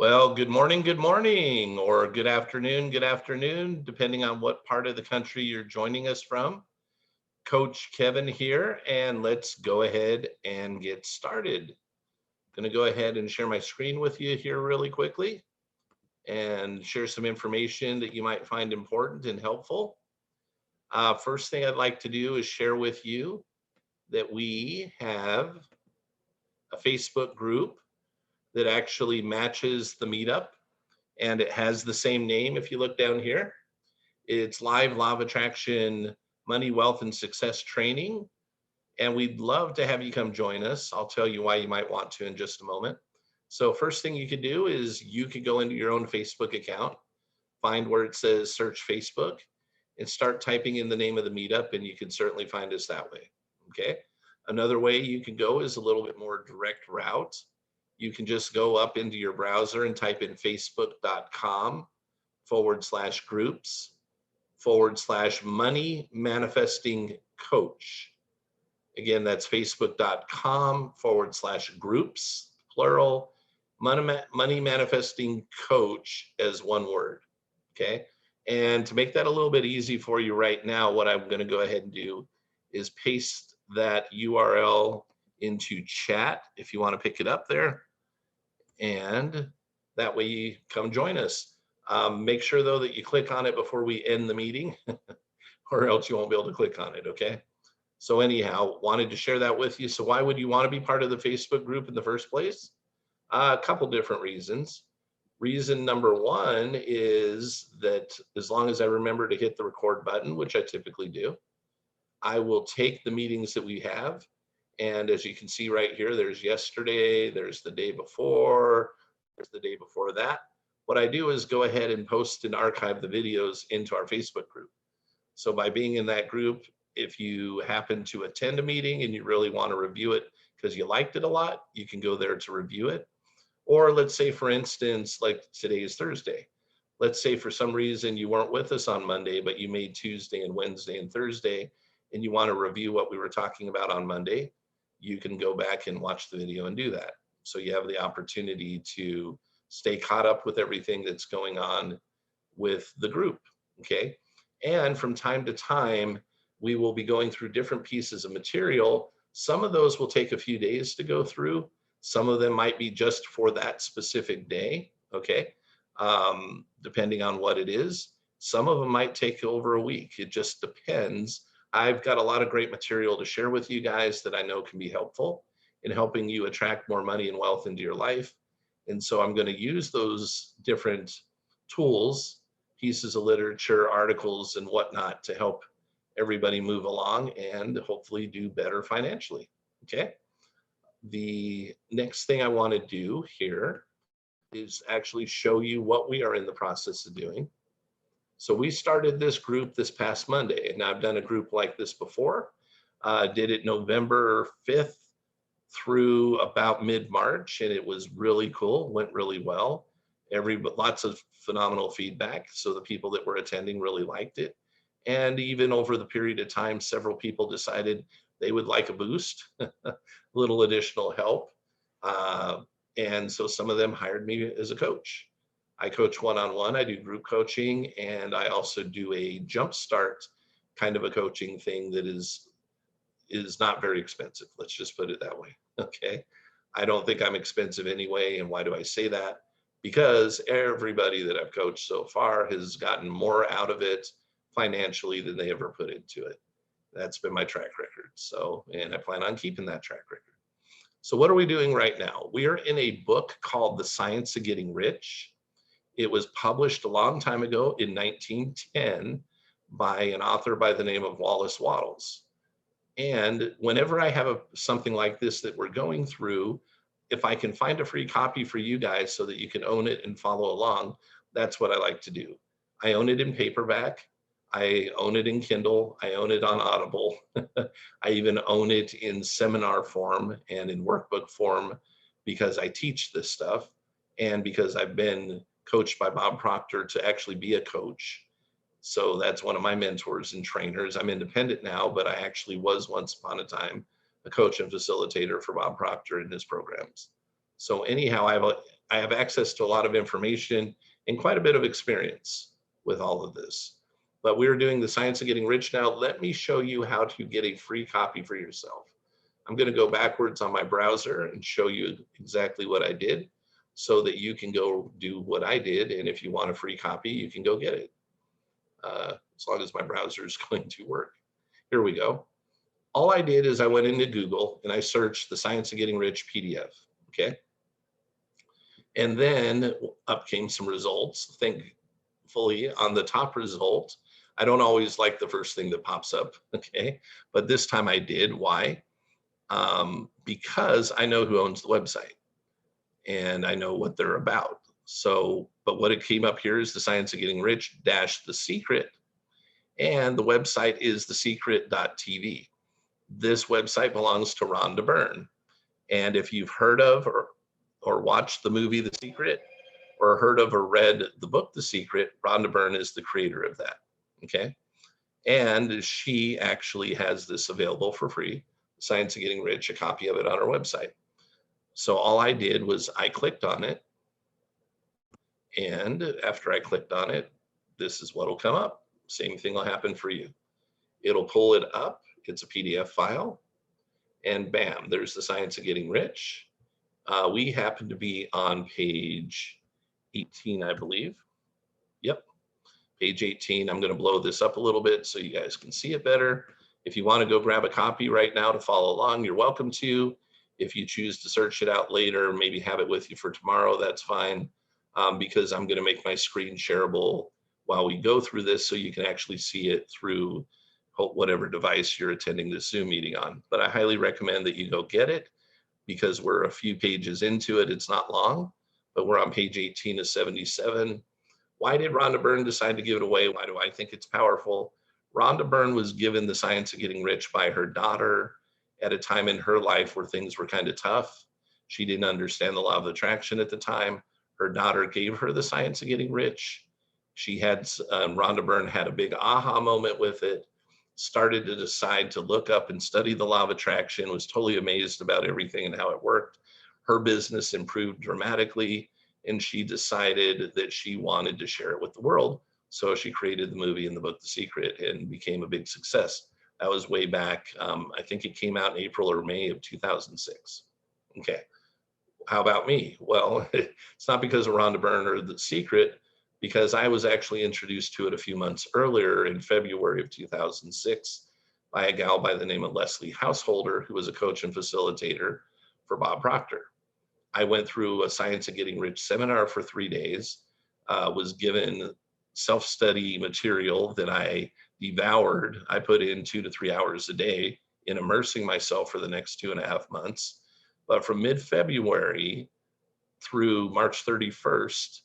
Well, good morning, or good afternoon, depending on what part of the country you're joining us from. Coach Kevin here, and let's go ahead and get started. Going to go ahead and share my screen with you here really quickly and share some information that you might find important and helpful. First thing I'd like to do is share with you that we have a Facebook group that actually matches the meetup, and it has the same name if you look down here. It's Live Law of Attraction Money, Wealth, and Success Training. And we'd love to have you come join us. I'll tell you why you might want to in just a moment. So first thing you could do is you could go into your own Facebook account, find where it says search Facebook, and start typing in the name of the meetup, and you can certainly find us that way. Okay. Another way you can go is a little bit more direct route. You can just go up into your browser and type in facebook.com/groups/money manifesting coach. Again, that's facebook.com/groups, plural, money manifesting coach as one word. Okay. And to make that a little bit easy for you right now, what I'm going to go ahead and do is paste that URL into chat if you want to pick it up there. And that way you come join us. Make sure though that you click on it before we end the meeting or else you won't be able to click on it, okay? So anyhow, wanted to share that with you. So why would you want to be part of the Facebook group in the first place? A couple different reasons. Reason number one is that as long as I remember to hit the record button, which I typically do, I will take the meetings that we have. And as you can see right here, there's yesterday, there's the day before, there's the day before that. What I do is go ahead and post and archive the videos into our Facebook group. So by being in that group, if you happen to attend a meeting and you really want to review it because you liked it a lot, you can go there to review it. Or let's say, for instance, like today is Thursday. Let's say for some reason you weren't with us on Monday, but you made Tuesday and Wednesday and Thursday, and you want to review what we were talking about on Monday, you can go back and watch the video and do that. So you have the opportunity to stay caught up with everything that's going on with the group, okay? And from time to time, we will be going through different pieces of material. Some of those will take a few days to go through. Some of them might be just for that specific day, okay? Depending on what it is. Some of them might take over a week. It just depends. I've got a lot of great material to share with you guys that I know can be helpful in helping you attract more money and wealth into your life. And so I'm going to use those different tools, pieces of literature, articles, and whatnot to help everybody move along and hopefully do better financially. Okay. The next thing I want to do here is actually show you what we are in the process of doing. So we started this group this past Monday, and I've done a group like this before. Did it November 5th through about mid-March, and it was really cool, went really well. Lots of phenomenal feedback. So the people that were attending really liked it. And even over the period of time, several people decided they would like a boost, a little additional help. And so some of them hired me as a coach. I coach one-on-one, I do group coaching, and I also do a jumpstart kind of a coaching thing that is not very expensive. Let's just put it that way, okay? I don't think I'm expensive anyway, and why do I say that? Because everybody that I've coached so far has gotten more out of it financially than they ever put into it. That's been my track record. So, and I plan on keeping that track record. So what are we doing right now? We are in a book called The Science of Getting Rich. It was published a long time ago in 1910 by an author by the name of Wallace Wattles. And whenever I have something like this that we're going through, if I can find a free copy for you guys so that you can own it and follow along, that's what I like to do. I own it in paperback. I own it in Kindle. I own it on Audible. I even own it in seminar form and in workbook form because I teach this stuff and because I've been coached by Bob Proctor to actually be a coach. So that's one of my mentors and trainers. I'm independent now, but I actually was once upon a time a coach and facilitator for Bob Proctor in his programs. So anyhow, I have access to a lot of information and quite a bit of experience with all of this. But we're doing the science of getting rich now. Let me show you how to get a free copy for yourself. I'm going to go backwards on my browser and show you exactly what I did so that you can go do what I did. And if you want a free copy, you can go get it. As long as my browser is going to work. Here we go. All I did is I went into Google and I searched the Science of Getting Rich PDF. Okay. And then up came some results. Thankfully, on the top result, I don't always like the first thing that pops up. Okay. But this time I did. Why? Because I know who owns the website and I know what they're about. So, but what it came up here is the Science of Getting Rich dash The Secret, and the website is thesecret.tv. This website belongs to Rhonda Byrne. And if you've heard of or watched the movie The Secret, or heard of or read the book The Secret, Rhonda Byrne is the creator of that. Okay. And she actually has this available for free, Science of Getting Rich, a copy of it on her website. So all I did was I clicked on it. And after I clicked on it, this is what will come up. Same thing will happen for you. It'll pull it up. It's a PDF file. And bam, there's the Science of Getting Rich. We happen to be on page 18, I believe. Yep, page 18. I'm going to blow this up a little bit so you guys can see it better. If you want to go grab a copy right now to follow along, you're welcome to. If you choose to search it out later, maybe have it with you for tomorrow, that's fine, because I'm going to make my screen shareable while we go through this so you can actually see it through whatever device you're attending this Zoom meeting on. But I highly recommend that you go get it because we're a few pages into it. It's not long, but we're on page 18 of 77. Why did Rhonda Byrne decide to give it away? Why do I think it's powerful? Rhonda Byrne was given the Science of Getting Rich by her daughter at a time in her life where things were kind of tough. She didn't understand the law of attraction at the time. Her daughter gave her the Science of Getting Rich. She had, Rhonda Byrne had a big aha moment with it, started to decide to look up and study the law of attraction, was totally amazed about everything and how it worked. Her business improved dramatically, and she decided that she wanted to share it with the world. So she created the movie and the book, The Secret, and became a big success. That was way back. I think it came out in April or May of 2006. Okay. How about me? Well, it's not because of Rhonda Byrne or The Secret, because I was actually introduced to it a few months earlier in February of 2006 by a gal by the name of Leslie Householder, who was a coach and facilitator for Bob Proctor. I went through a Science of Getting Rich seminar for 3 days, was given self-study material that I devoured. I put in 2 to 3 hours a day in immersing myself for the next 2.5 months. But from mid-February through March 31st,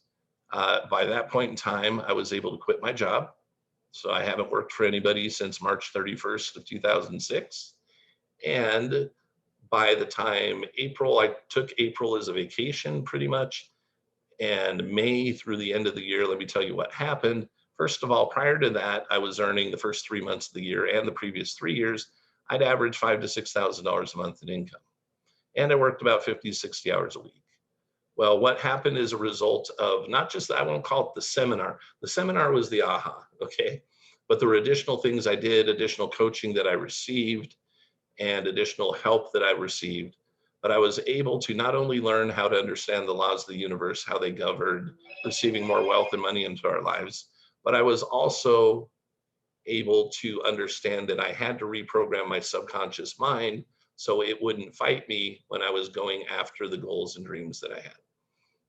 by that point in time, I was able to quit my job. So I haven't worked for anybody since March 31st of 2006. And by the time April, I took April as a vacation pretty much. And May through the end of the year, let me tell you what happened. First of all, prior to that, I was earning the first 3 months of the year and the previous 3 years, I'd average $5,000 to $6,000 a month in income. And I worked about 50 to 60 hours a week. Well, what happened as a result of not just, I won't call it the seminar. The seminar was the aha, okay? But there were additional things I did, additional coaching that I received, and additional help that I received. But I was able to not only learn how to understand the laws of the universe, how they governed receiving more wealth and money into our lives, but I was also able to understand that I had to reprogram my subconscious mind so it wouldn't fight me when I was going after the goals and dreams that I had.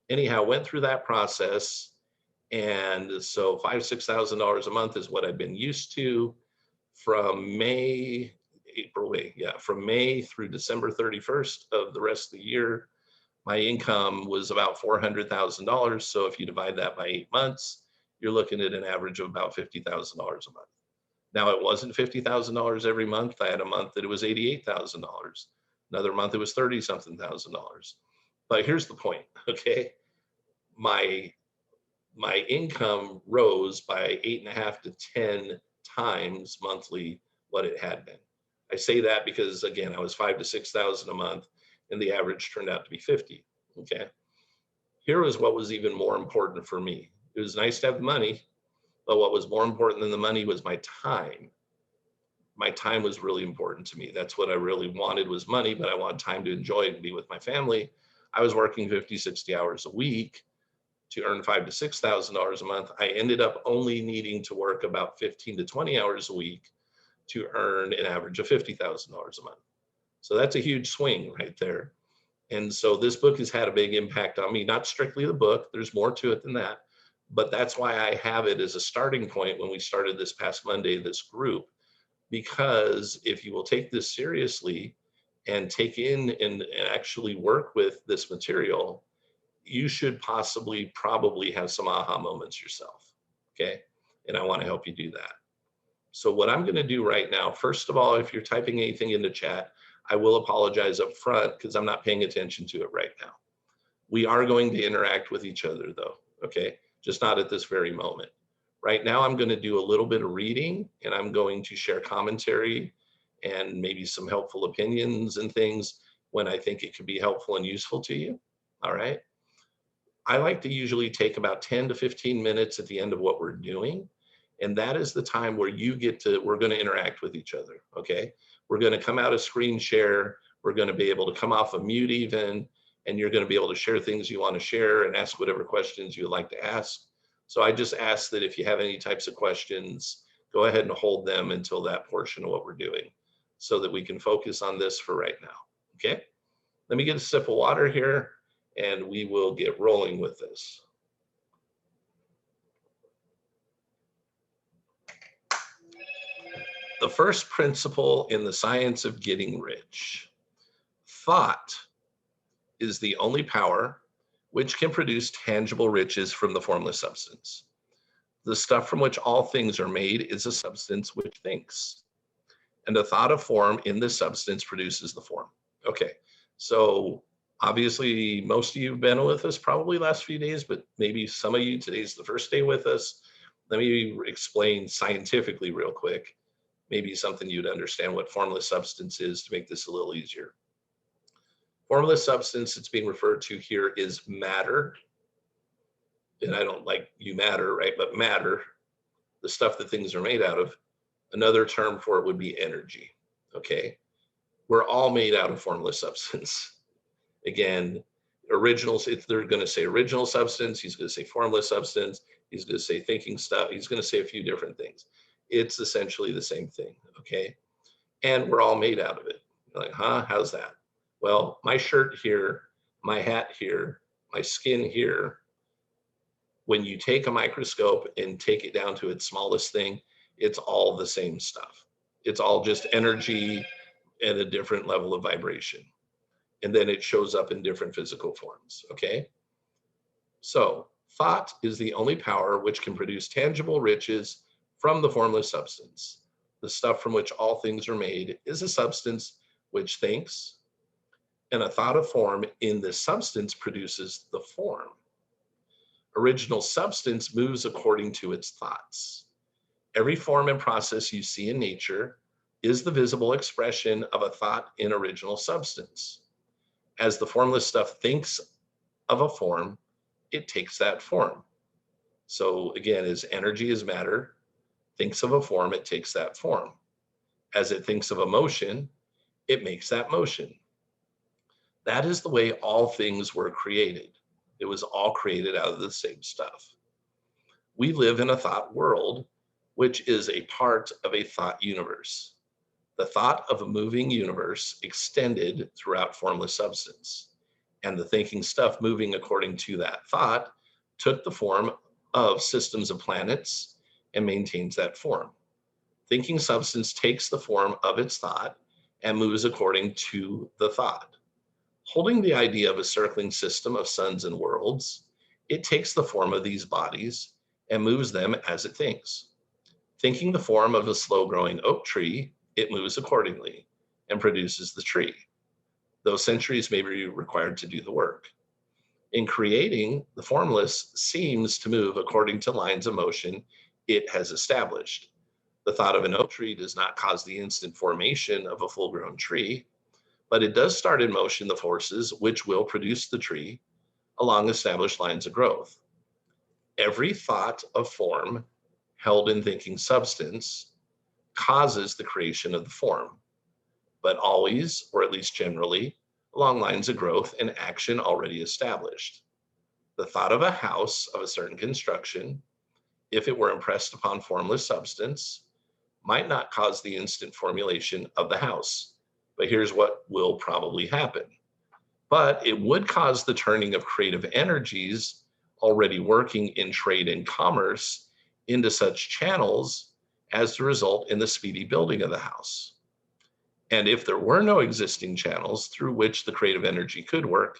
Anyhow, went through that process. And so $5,000, $6,000 a month is what I've been used to from May through December 31st of the rest of the year. My income was about $400,000. So if you divide that by 8 months, you're looking at an average of about $50,000 a month. Now, it wasn't $50,000 every month. I had a month that it was $88,000. Another month it was 30-something thousand dollars. But here's the point, okay? My income rose by 8.5 to 10 times monthly what it had been. I say that because, again, I was 5,000 to 6,000 a month, and the average turned out to be 50. Okay. Here was what was even more important for me. It was nice to have the money, but what was more important than the money was my time. My time was really important to me. That's what I really wanted was money, but I wanted time to enjoy it and be with my family. I was working 50, 60 hours a week to earn $5,000 to $6,000 a month. I ended up only needing to work about 15 to 20 hours a week to earn an average of $50,000 a month. So that's a huge swing right there. And so this book has had a big impact on me, not strictly the book, there's more to it than that, but that's why I have it as a starting point when we started this past Monday, this group, because if you will take this seriously and take in and actually work with this material, you should probably have some aha moments yourself, okay? And I want to help you do that. So what I'm going to do right now, first of all, if you're typing anything into chat, I will apologize up front because I'm not paying attention to it right now. We are going to interact with each other though, okay? Just not at this very moment. Right now, I'm going to do a little bit of reading and I'm going to share commentary and maybe some helpful opinions and things when I think it could be helpful and useful to you, all right? I like to usually take about 10 to 15 minutes at the end of what we're doing. And that is the time where we're going to interact with each other. Okay. We're going to come out of screen share. We're going to be able to come off of mute even, and you're going to be able to share things you want to share and ask whatever questions you'd like to ask. So I just ask that if you have any types of questions, go ahead and hold them until that portion of what we're doing so that we can focus on this for right now. Okay. Let me get a sip of water here and we will get rolling with this. The first principle in the science of getting rich. Thought is the only power which can produce tangible riches from the formless substance. The stuff from which all things are made is a substance which thinks. And a thought of form in this substance produces the form. Okay, so obviously most of you have been with us probably last few days, but maybe some of you, today's the first day with us. Let me explain scientifically real quick, maybe something you'd understand what formless substance is to make this a little easier. Formless substance that's being referred to here is matter. And I don't like you matter, right? But matter, the stuff that things are made out of. Another term for it would be energy, okay? We're all made out of formless substance. Again, originals, if they're going to say original substance, he's going to say formless substance, he's going to say thinking stuff, he's going to say a few different things. It's essentially the same thing, okay? And we're all made out of it. You're like, huh, how's that? Well, my shirt here, my hat here, my skin here, when you take a microscope and take it down to its smallest thing, it's all the same stuff. It's all just energy at a different level of vibration. And then it shows up in different physical forms, okay? So thought is the only power which can produce tangible riches from the formless substance. The stuff from which all things are made is a substance which thinks, and a thought of form in this substance produces the form. Original substance moves according to its thoughts. Every form and process you see in nature is the visible expression of a thought in original substance. As the formless stuff thinks of a form, it takes that form. So again, as energy is matter, thinks of a form, it takes that form. As it thinks of a motion, it makes that motion. That is the way all things were created. It was all created out of the same stuff. We live in a thought world, which is a part of a thought universe. The thought of a moving universe extended throughout formless substance, and the thinking stuff moving according to that thought took the form of systems of planets and maintains that form. Thinking substance takes the form of its thought and moves according to the thought. Holding the idea of a circling system of suns and worlds, it takes the form of these bodies and moves them as it thinks. Thinking the form of a slow-growing oak tree, it moves accordingly and produces the tree, though centuries may be required to do the work. In creating, the formless seems to move according to lines of motion it has established. The thought of an oak tree does not cause the instant formation of a full-grown tree, but it does start in motion the forces which will produce the tree along established lines of growth. Every thought of form held in thinking substance causes the creation of the form, but always, or at least generally, along lines of growth and action already established. The thought of a house of a certain construction, if it were impressed upon formless substance, might not cause the instant formulation of the house. But here's what will probably happen. But it would cause the turning of creative energies already working in trade and commerce into such channels as to result in the speedy building of the house. And if there were no existing channels through which the creative energy could work,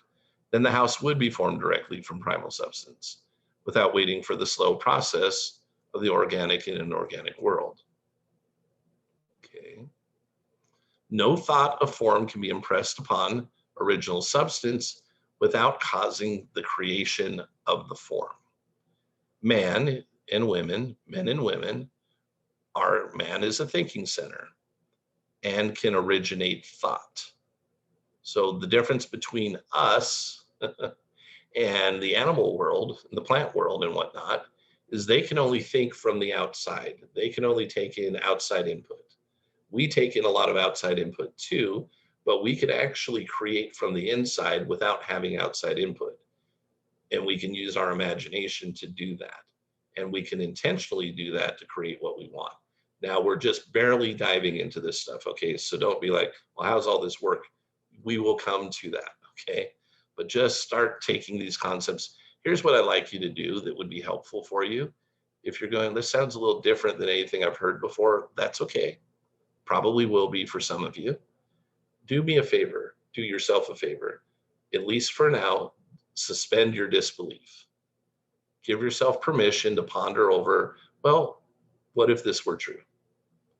then the house would be formed directly from primal substance without waiting for the slow process of the organic and inorganic world. Okay. No thought of form can be impressed upon original substance without causing the creation of the form. Man and women, men and women, man is a thinking center and can originate thought. So the difference between us and the animal world, the plant world and whatnot, is they can only think from the outside. They can only take in outside input. We take in a lot of outside input too, but we could actually create from the inside without having outside input. And we can use our imagination to do that. And we can intentionally do that to create what we want. Now we're just barely diving into this stuff, okay? So don't be like, well, how's all this work? We will come to that, okay? But just start taking these concepts. Here's what I'd like you to do that would be helpful for you. If you're going, this sounds a little different than anything I've heard before, that's okay. Probably will be for some of you. Do me a favor, do yourself a favor. At least for now, suspend your disbelief. Give yourself permission to ponder over, well, what if this were true?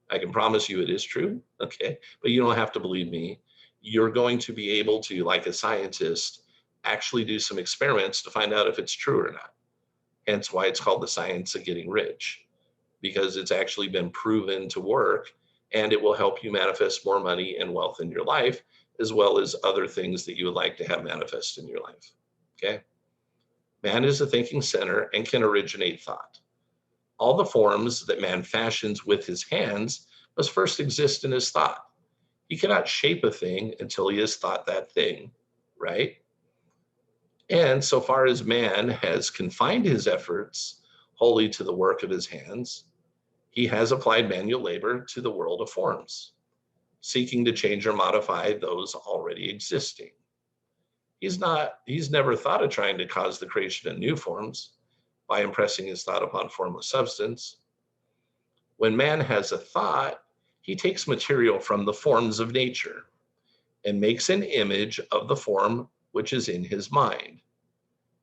I can promise you it is true, okay? But you don't have to believe me. You're going to be able to, like a scientist, actually do some experiments to find out if it's true or not. Hence why it's called the science of getting rich, because it's actually been proven to work, and it will help you manifest more money and wealth in your life, as well as other things that you would like to have manifest in your life, okay? Man is a thinking center and can originate thought. All the forms that man fashions with his hands must first exist in his thought. He cannot shape a thing until he has thought that thing, right? And so far as man has confined his efforts wholly to the work of his hands, he has applied manual labor to the world of forms, seeking to change or modify those already existing. He's never thought of trying to cause the creation of new forms by impressing his thought upon formless substance. When man has a thought, he takes material from the forms of nature and makes an image of the form which is in his mind.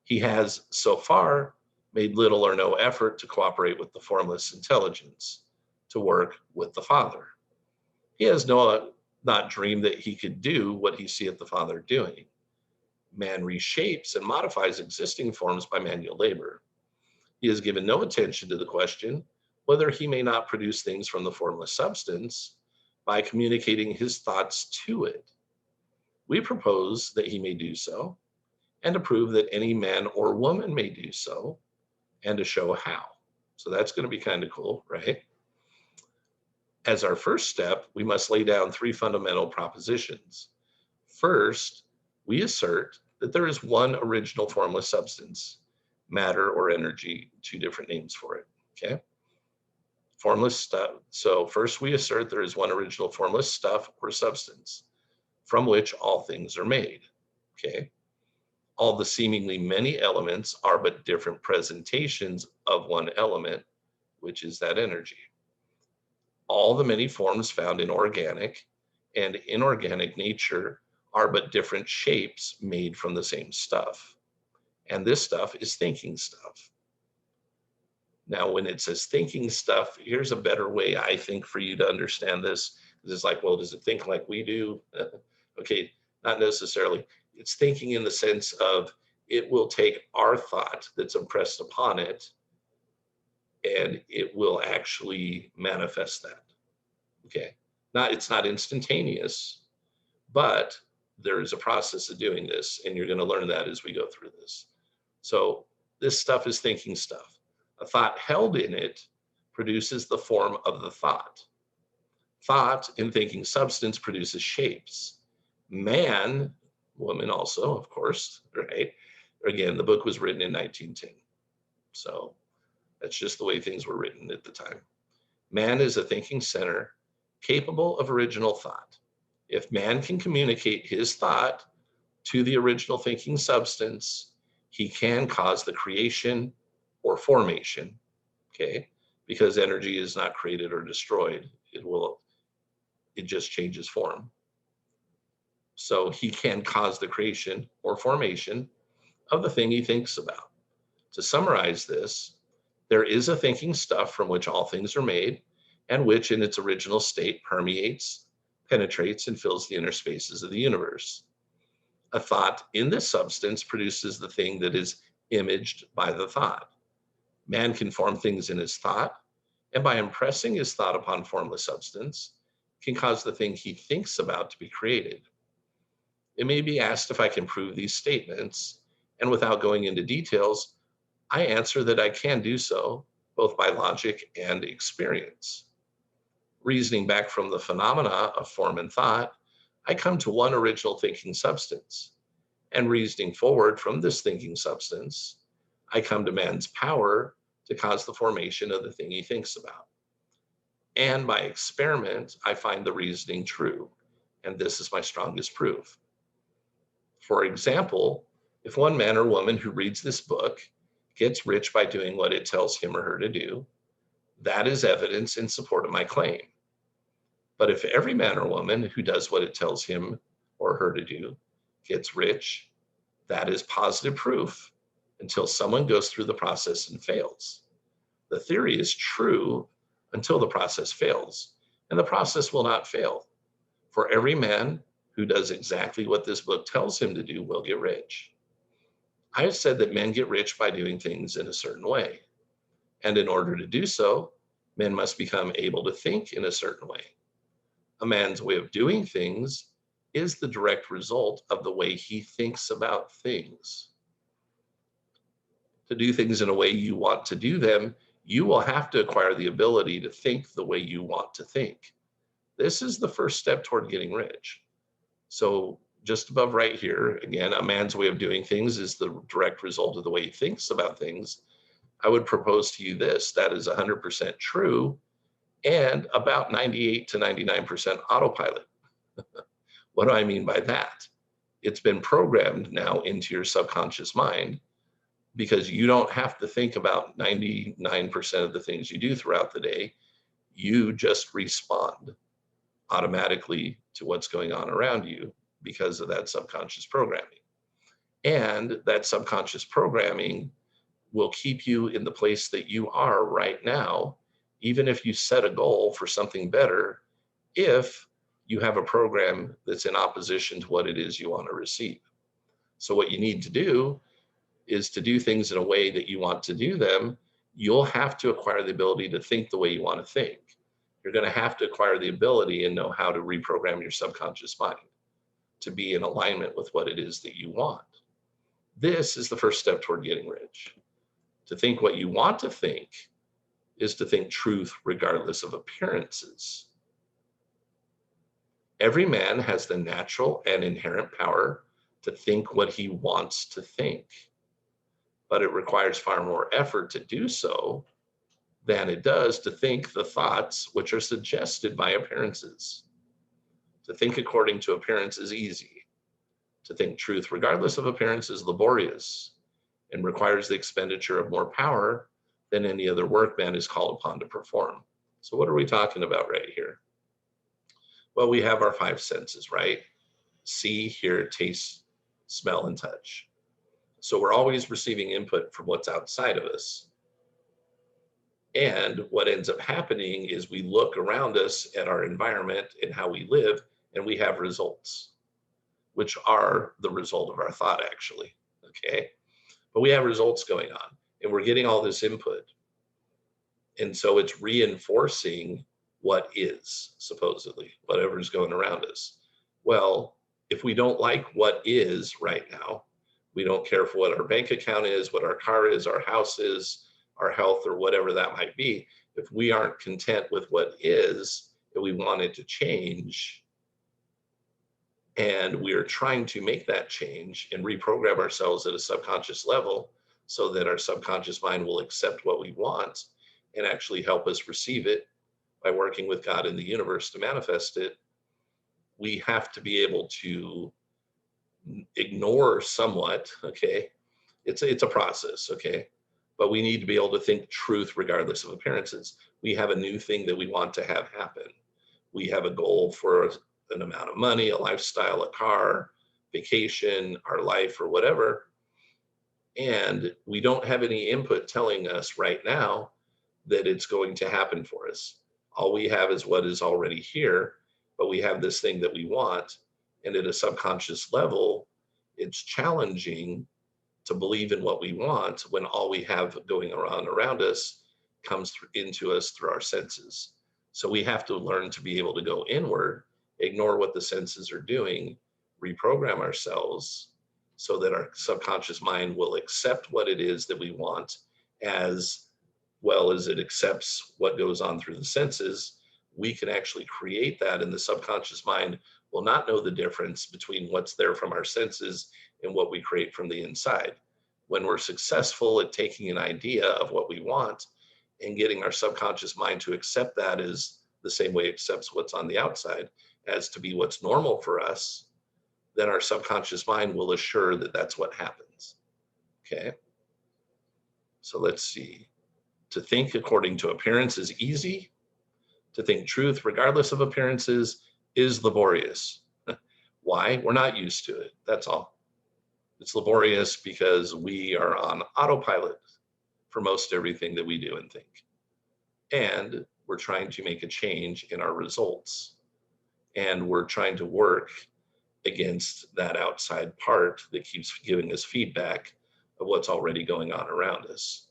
He has, so far, made little or no effort to cooperate with the formless intelligence, to work with the Father. He has not dreamed that he could do what he seeth the Father doing. Man reshapes and modifies existing forms by manual labor. He has given no attention to the question whether he may not produce things from the formless substance by communicating his thoughts to it. We propose that he may do so, and to prove that any man or woman may do so, and to show how. So that's going to be kind of cool, right? As our first step, we must lay down three fundamental propositions. First, we assert that there is one original formless substance, matter or energy, two different names for it, okay? Formless stuff. So first we assert there is one original formless stuff or substance from which all things are made, okay? All the seemingly many elements are but different presentations of one element, which is that energy. All the many forms found in organic and inorganic nature are but different shapes made from the same stuff. And this stuff is thinking stuff. Now, when it says thinking stuff, here's a better way, I think, for you to understand this. It's like, well, does it think like we do? Okay, not necessarily. It's thinking in the sense of it will take our thought that's impressed upon it, and it will actually manifest that. Okay, it's not instantaneous, but there is a process of doing this, and you're going to learn that as we go through this. So this stuff is thinking stuff. A thought held in it produces the form of the thought. Thought in thinking substance produces shapes. Man, woman also, of course, right? Again, the book was written in 1910. So that's just the way things were written at the time. Man is a thinking center capable of original thought. If man can communicate his thought to the original thinking substance, he can cause the creation or formation, okay? Because energy is not created or destroyed. It just changes form. So he can cause the creation or formation of the thing he thinks about. To summarize this, there is a thinking stuff from which all things are made, and which in its original state permeates, penetrates, and fills the inner spaces of the universe. A thought in this substance produces the thing that is imaged by the thought. Man can form things in his thought, and by impressing his thought upon formless substance, can cause the thing he thinks about to be created. It may be asked if I can prove these statements, and without going into details, I answer that I can do so, both by logic and experience. Reasoning back from the phenomena of form and thought, I come to one original thinking substance. And reasoning forward from this thinking substance, I come to man's power to cause the formation of the thing he thinks about. And by experiment, I find the reasoning true. And this is my strongest proof. For example, if one man or woman who reads this book gets rich by doing what it tells him or her to do, that is evidence in support of my claim. But if every man or woman who does what it tells him or her to do gets rich, that is positive proof until someone goes through the process and fails. The theory is true until the process fails, and the process will not fail. For every man who does exactly what this book tells him to do will get rich. I have said that men get rich by doing things in a certain way. And in order to do so, men must become able to think in a certain way. A man's way of doing things is the direct result of the way he thinks about things. To do things in a way you want to do them, you will have to acquire the ability to think the way you want to think. This is the first step toward getting rich. So just above right here, again, a man's way of doing things is the direct result of the way he thinks about things. I would propose to you this, that is 100% true and about 98 to 99% autopilot. What do I mean by that? It's been programmed now into your subconscious mind because you don't have to think about 99% of the things you do throughout the day. You just respond automatically to what's going on around you because of that subconscious programming. And that subconscious programming will keep you in the place that you are right now, even if you set a goal for something better, if you have a program that's in opposition to what it is you want to receive. So what you need to do is to do things in a way that you want to do them. You'll have to acquire the ability to think the way you want to think. You're going to have to acquire the ability and know how to reprogram your subconscious mind to be in alignment with what it is that you want. This is the first step toward getting rich. To think what you want to think is to think truth regardless of appearances. Every man has the natural and inherent power to think what he wants to think, but it requires far more effort to do so than it does to think the thoughts which are suggested by appearances. To think according to appearance is easy. To think truth regardless of appearance is laborious and requires the expenditure of more power than any other work man is called upon to perform. So what are we talking about right here? Well, we have our five senses, right? See, hear, taste, smell, and touch. So we're always receiving input from what's outside of us. And what ends up happening is we look around us at our environment and how we live, and we have results, which are the result of our thought, actually, okay? But we have results going on, and we're getting all this input. And so it's reinforcing what is, supposedly, whatever's going around us. Well, if we don't like what is right now, we don't care for what our bank account is, what our car is, our house is, our health, or whatever that might be. If we aren't content with what is and we want it to change, and we are trying to make that change and reprogram ourselves at a subconscious level so that our subconscious mind will accept what we want and actually help us receive it by working with God in the universe to manifest it, we have to be able to ignore somewhat, okay? It's a process, okay? But we need to be able to think truth regardless of appearances. We have a new thing that we want to have happen. We have a goal for an amount of money, a lifestyle, a car, vacation, our life, or whatever. And we don't have any input telling us right now that it's going to happen for us. All we have is what is already here, but we have this thing that we want. And at a subconscious level, it's challenging to believe in what we want when all we have going around us comes into us through our senses. So we have to learn to be able to go inward, ignore what the senses are doing, reprogram ourselves so that our subconscious mind will accept what it is that we want as well as it accepts what goes on through the senses. We can actually create that, and the subconscious mind will not know the difference between what's there from our senses and what we create from the inside. When we're successful at taking an idea of what we want and getting our subconscious mind to accept that as the same way it accepts what's on the outside as to be what's normal for us, then our subconscious mind will assure that that's what happens. Okay. So let's see. To think according to appearance is easy. To think truth regardless of appearances is laborious. Why? We're not used to it. That's all. It's laborious because we are on autopilot for most everything that we do and think. And we're trying to make a change in our results. And we're trying to work against that outside part that keeps giving us feedback of what's already going on around us.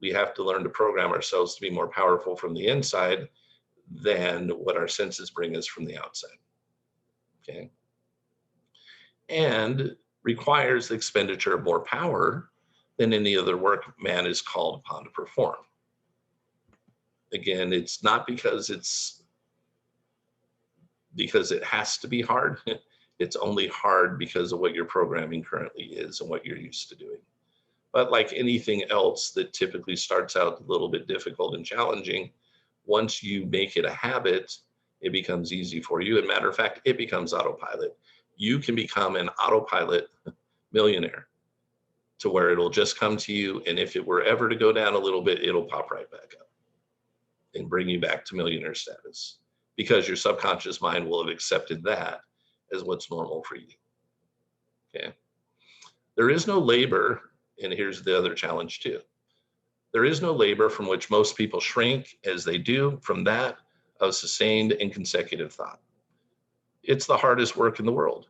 We have to learn to program ourselves to be more powerful from the inside than what our senses bring us from the outside. Okay. And requires the expenditure of more power than any other work man is called upon to perform. Again, it's not because it has to be hard. It's only hard because of what your programming currently is and what you're used to doing. But like anything else that typically starts out a little bit difficult and challenging, once you make it a habit, it becomes easy for you. As a matter of fact, it becomes autopilot. You can become an autopilot millionaire to where it'll just come to you. And if it were ever to go down a little bit, it'll pop right back up and bring you back to millionaire status because your subconscious mind will have accepted that as what's normal for you. Okay. There is no labor. And here's the other challenge too. There is no labor from which most people shrink as they do from that of sustained and consecutive thought. It's the hardest work in the world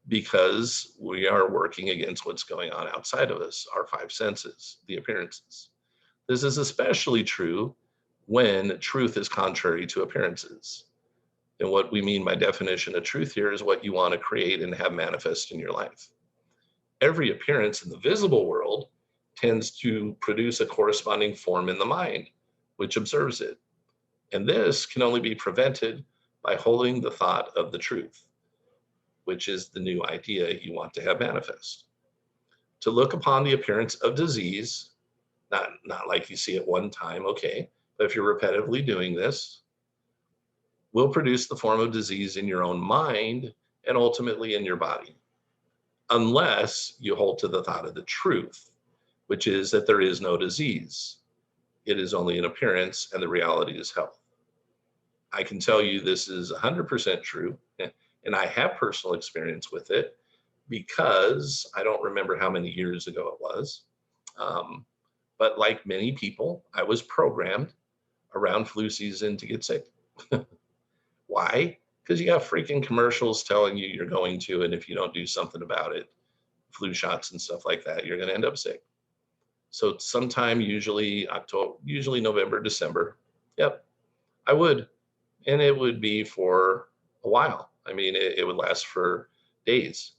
because we are working against what's going on outside of us, our five senses, the appearances. This is especially true when truth is contrary to appearances. And what we mean by definition of truth here is what you want to create and have manifest in your life. Every appearance in the visible world tends to produce a corresponding form in the mind, which observes it. And this can only be prevented by holding the thought of the truth, which is the new idea you want to have manifest. To look upon the appearance of disease, not like you see it one time, okay, but if you're repetitively doing this, will produce the form of disease in your own mind and ultimately in your body, unless you hold to the thought of the truth, which is that there is no disease. It is only an appearance and the reality is health. I can tell you this is 100% true, and I have personal experience with it because I don't remember how many years ago it was. But like many people, I was programmed around flu season to get sick. Why? Because you got freaking commercials telling you you're going to, and if you don't do something about it, flu shots and stuff like that, you're going to end up sick. So sometime usually October, usually November, December. Yep, I would. And it would be for a while. I mean, it would last for days,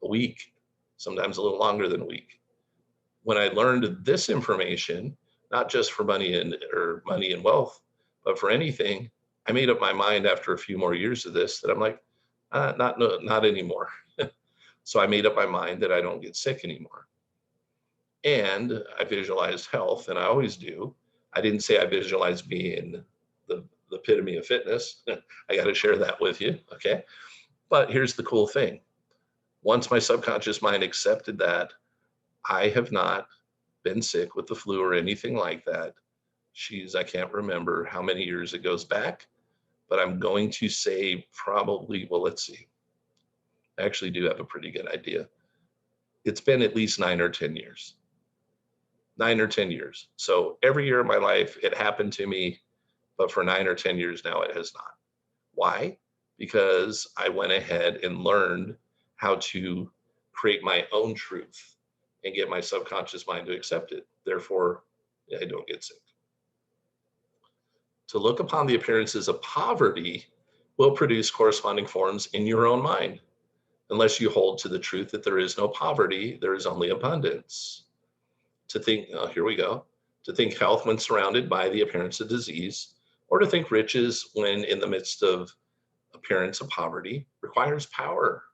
a week, sometimes a little longer than a week. When I learned this information, not just for money and wealth, but for anything, I made up my mind after a few more years of this that I'm like, not no, not anymore. So I made up my mind that I don't get sick anymore. And I visualized health, and I always do. I didn't say I visualized being the epitome of fitness. I got to share that with you. Okay. But here's the cool thing. Once my subconscious mind accepted that, I have not been sick with the flu or anything like that. I can't remember how many years it goes back, but I'm going to say probably, well, let's see. I actually do have a pretty good idea. It's been at least 9 or 10 years. 9 or 10 years. So every year of my life, it happened to me, but for 9 or 10 years now, it has not. Why? Because I went ahead and learned how to create my own truth and get my subconscious mind to accept it. Therefore, I don't get sick. To look upon the appearances of poverty will produce corresponding forms in your own mind, unless you hold to the truth that there is no poverty, there is only abundance. To think, oh, here we go, to think health when surrounded by the appearance of disease, or to think riches when in the midst of appearance of poverty requires power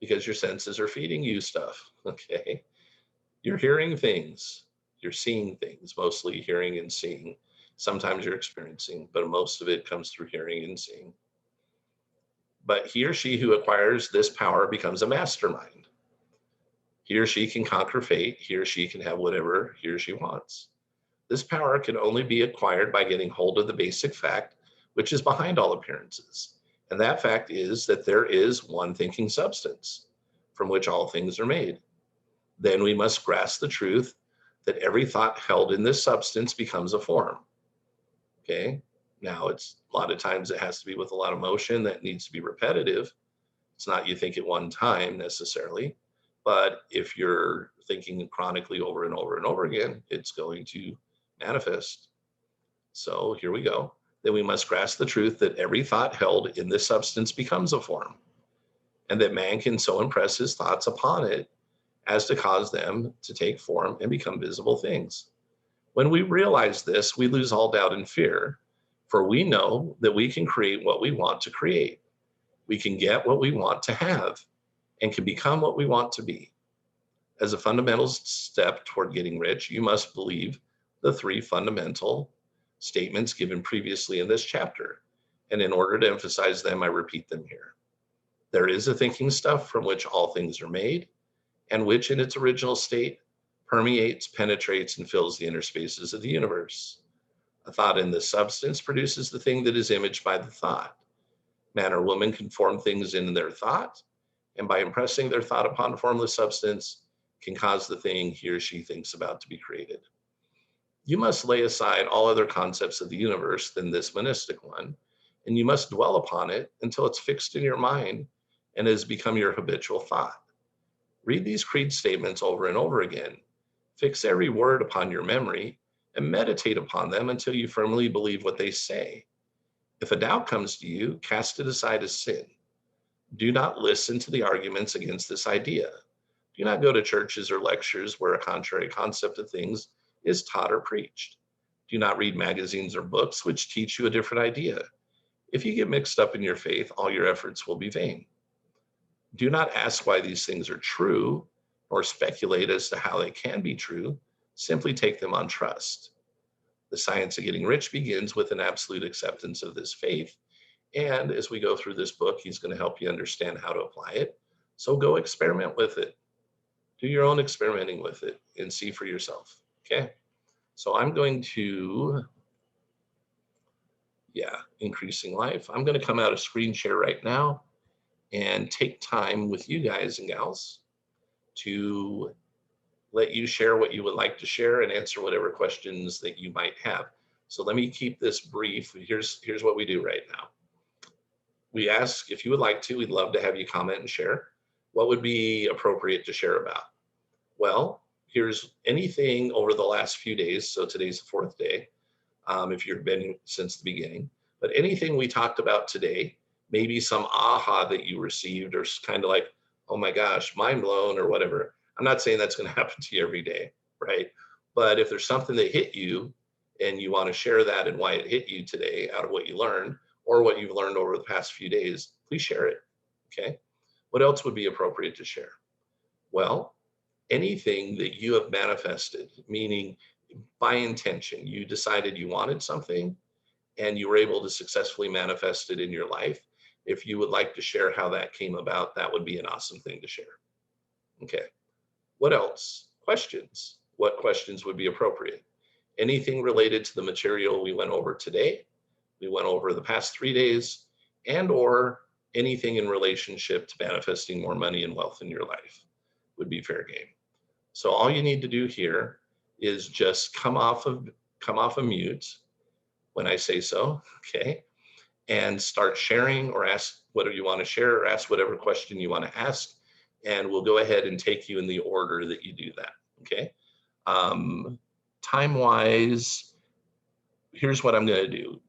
because your senses are feeding you stuff. Okay. You're hearing things, you're seeing things, mostly hearing and seeing. Sometimes you're experiencing, but most of it comes through hearing and seeing. But he or she who acquires this power becomes a mastermind. He or she can conquer fate. He or she can have whatever he or she wants. This power can only be acquired by getting hold of the basic fact, which is behind all appearances. And that fact is that there is one thinking substance from which all things are made. Then we must grasp the truth that every thought held in this substance becomes a form. Okay. Now, it's a lot of times it has to be with a lot of motion that needs to be repetitive. It's not you think at one time necessarily, but if you're thinking chronically over and over and over again, it's going to manifest. So here we go. Then we must grasp the truth that every thought held in this substance becomes a form, and that man can so impress his thoughts upon it as to cause them to take form and become visible things. When we realize this, we lose all doubt and fear, for we know that we can create what we want to create. We can get what we want to have and can become what we want to be. As a fundamental step toward getting rich, you must believe the three fundamental statements given previously in this chapter. And in order to emphasize them, I repeat them here. There is a thinking stuff from which all things are made, and which in its original state permeates, penetrates, and fills the inner spaces of the universe. A thought in this substance produces the thing that is imaged by the thought. Man or woman can form things in their thought, and by impressing their thought upon a formless substance, can cause the thing he or she thinks about to be created. You must lay aside all other concepts of the universe than this monistic one, and you must dwell upon it until it's fixed in your mind and has become your habitual thought. Read these creed statements over and over again. Fix every word upon your memory and meditate upon them until you firmly believe what they say. If a doubt comes to you, cast it aside as sin. Do not listen to the arguments against this idea. Do not go to churches or lectures where a contrary concept of things is taught or preached. Do not read magazines or books which teach you a different idea. If you get mixed up in your faith, all your efforts will be vain. Do not ask why these things are true or speculate as to how they can be true. Simply take them on trust. The science of getting rich begins with an absolute acceptance of this faith. And as we go through this book, he's going to help you understand how to apply it. So go experiment with it. Do your own experimenting with it and see for yourself. Okay. So I'm going to, increasing life. I'm going to come out of screen share right now and take time with you guys and gals to let you share what you would like to share and answer whatever questions that you might have. So let me keep this brief. Here's what we do right now. We ask if you would like to, we'd love to have you comment and share. What would be appropriate to share about? Well, here's anything over the last few days. So today's the fourth day, if you've been since the beginning, but anything we talked about today maybe some aha that you received, or kind of like, oh my gosh, mind blown, or whatever. I'm not saying that's going to happen to you every day, right? But if there's something that hit you and you want to share that and why it hit you today out of what you learned or what you've learned over the past few days, please share it. Okay. What else would be appropriate to share? Well, anything that you have manifested, meaning by intention, you decided you wanted something and you were able to successfully manifest it in your life. If you would like to share how that came about, that would be an awesome thing to share. Okay. What else? Questions. What questions would be appropriate? Anything related to the material we went over today, we went over the past 3 days, and or anything in relationship to manifesting more money and wealth in your life would be fair game. So all you need to do here is just come off of mute when I say so, okay? And start sharing, or ask whatever you want to share, or ask whatever question you want to ask, and we'll go ahead and take you in the order that you do that, okay? Time-wise, here's what I'm going to do.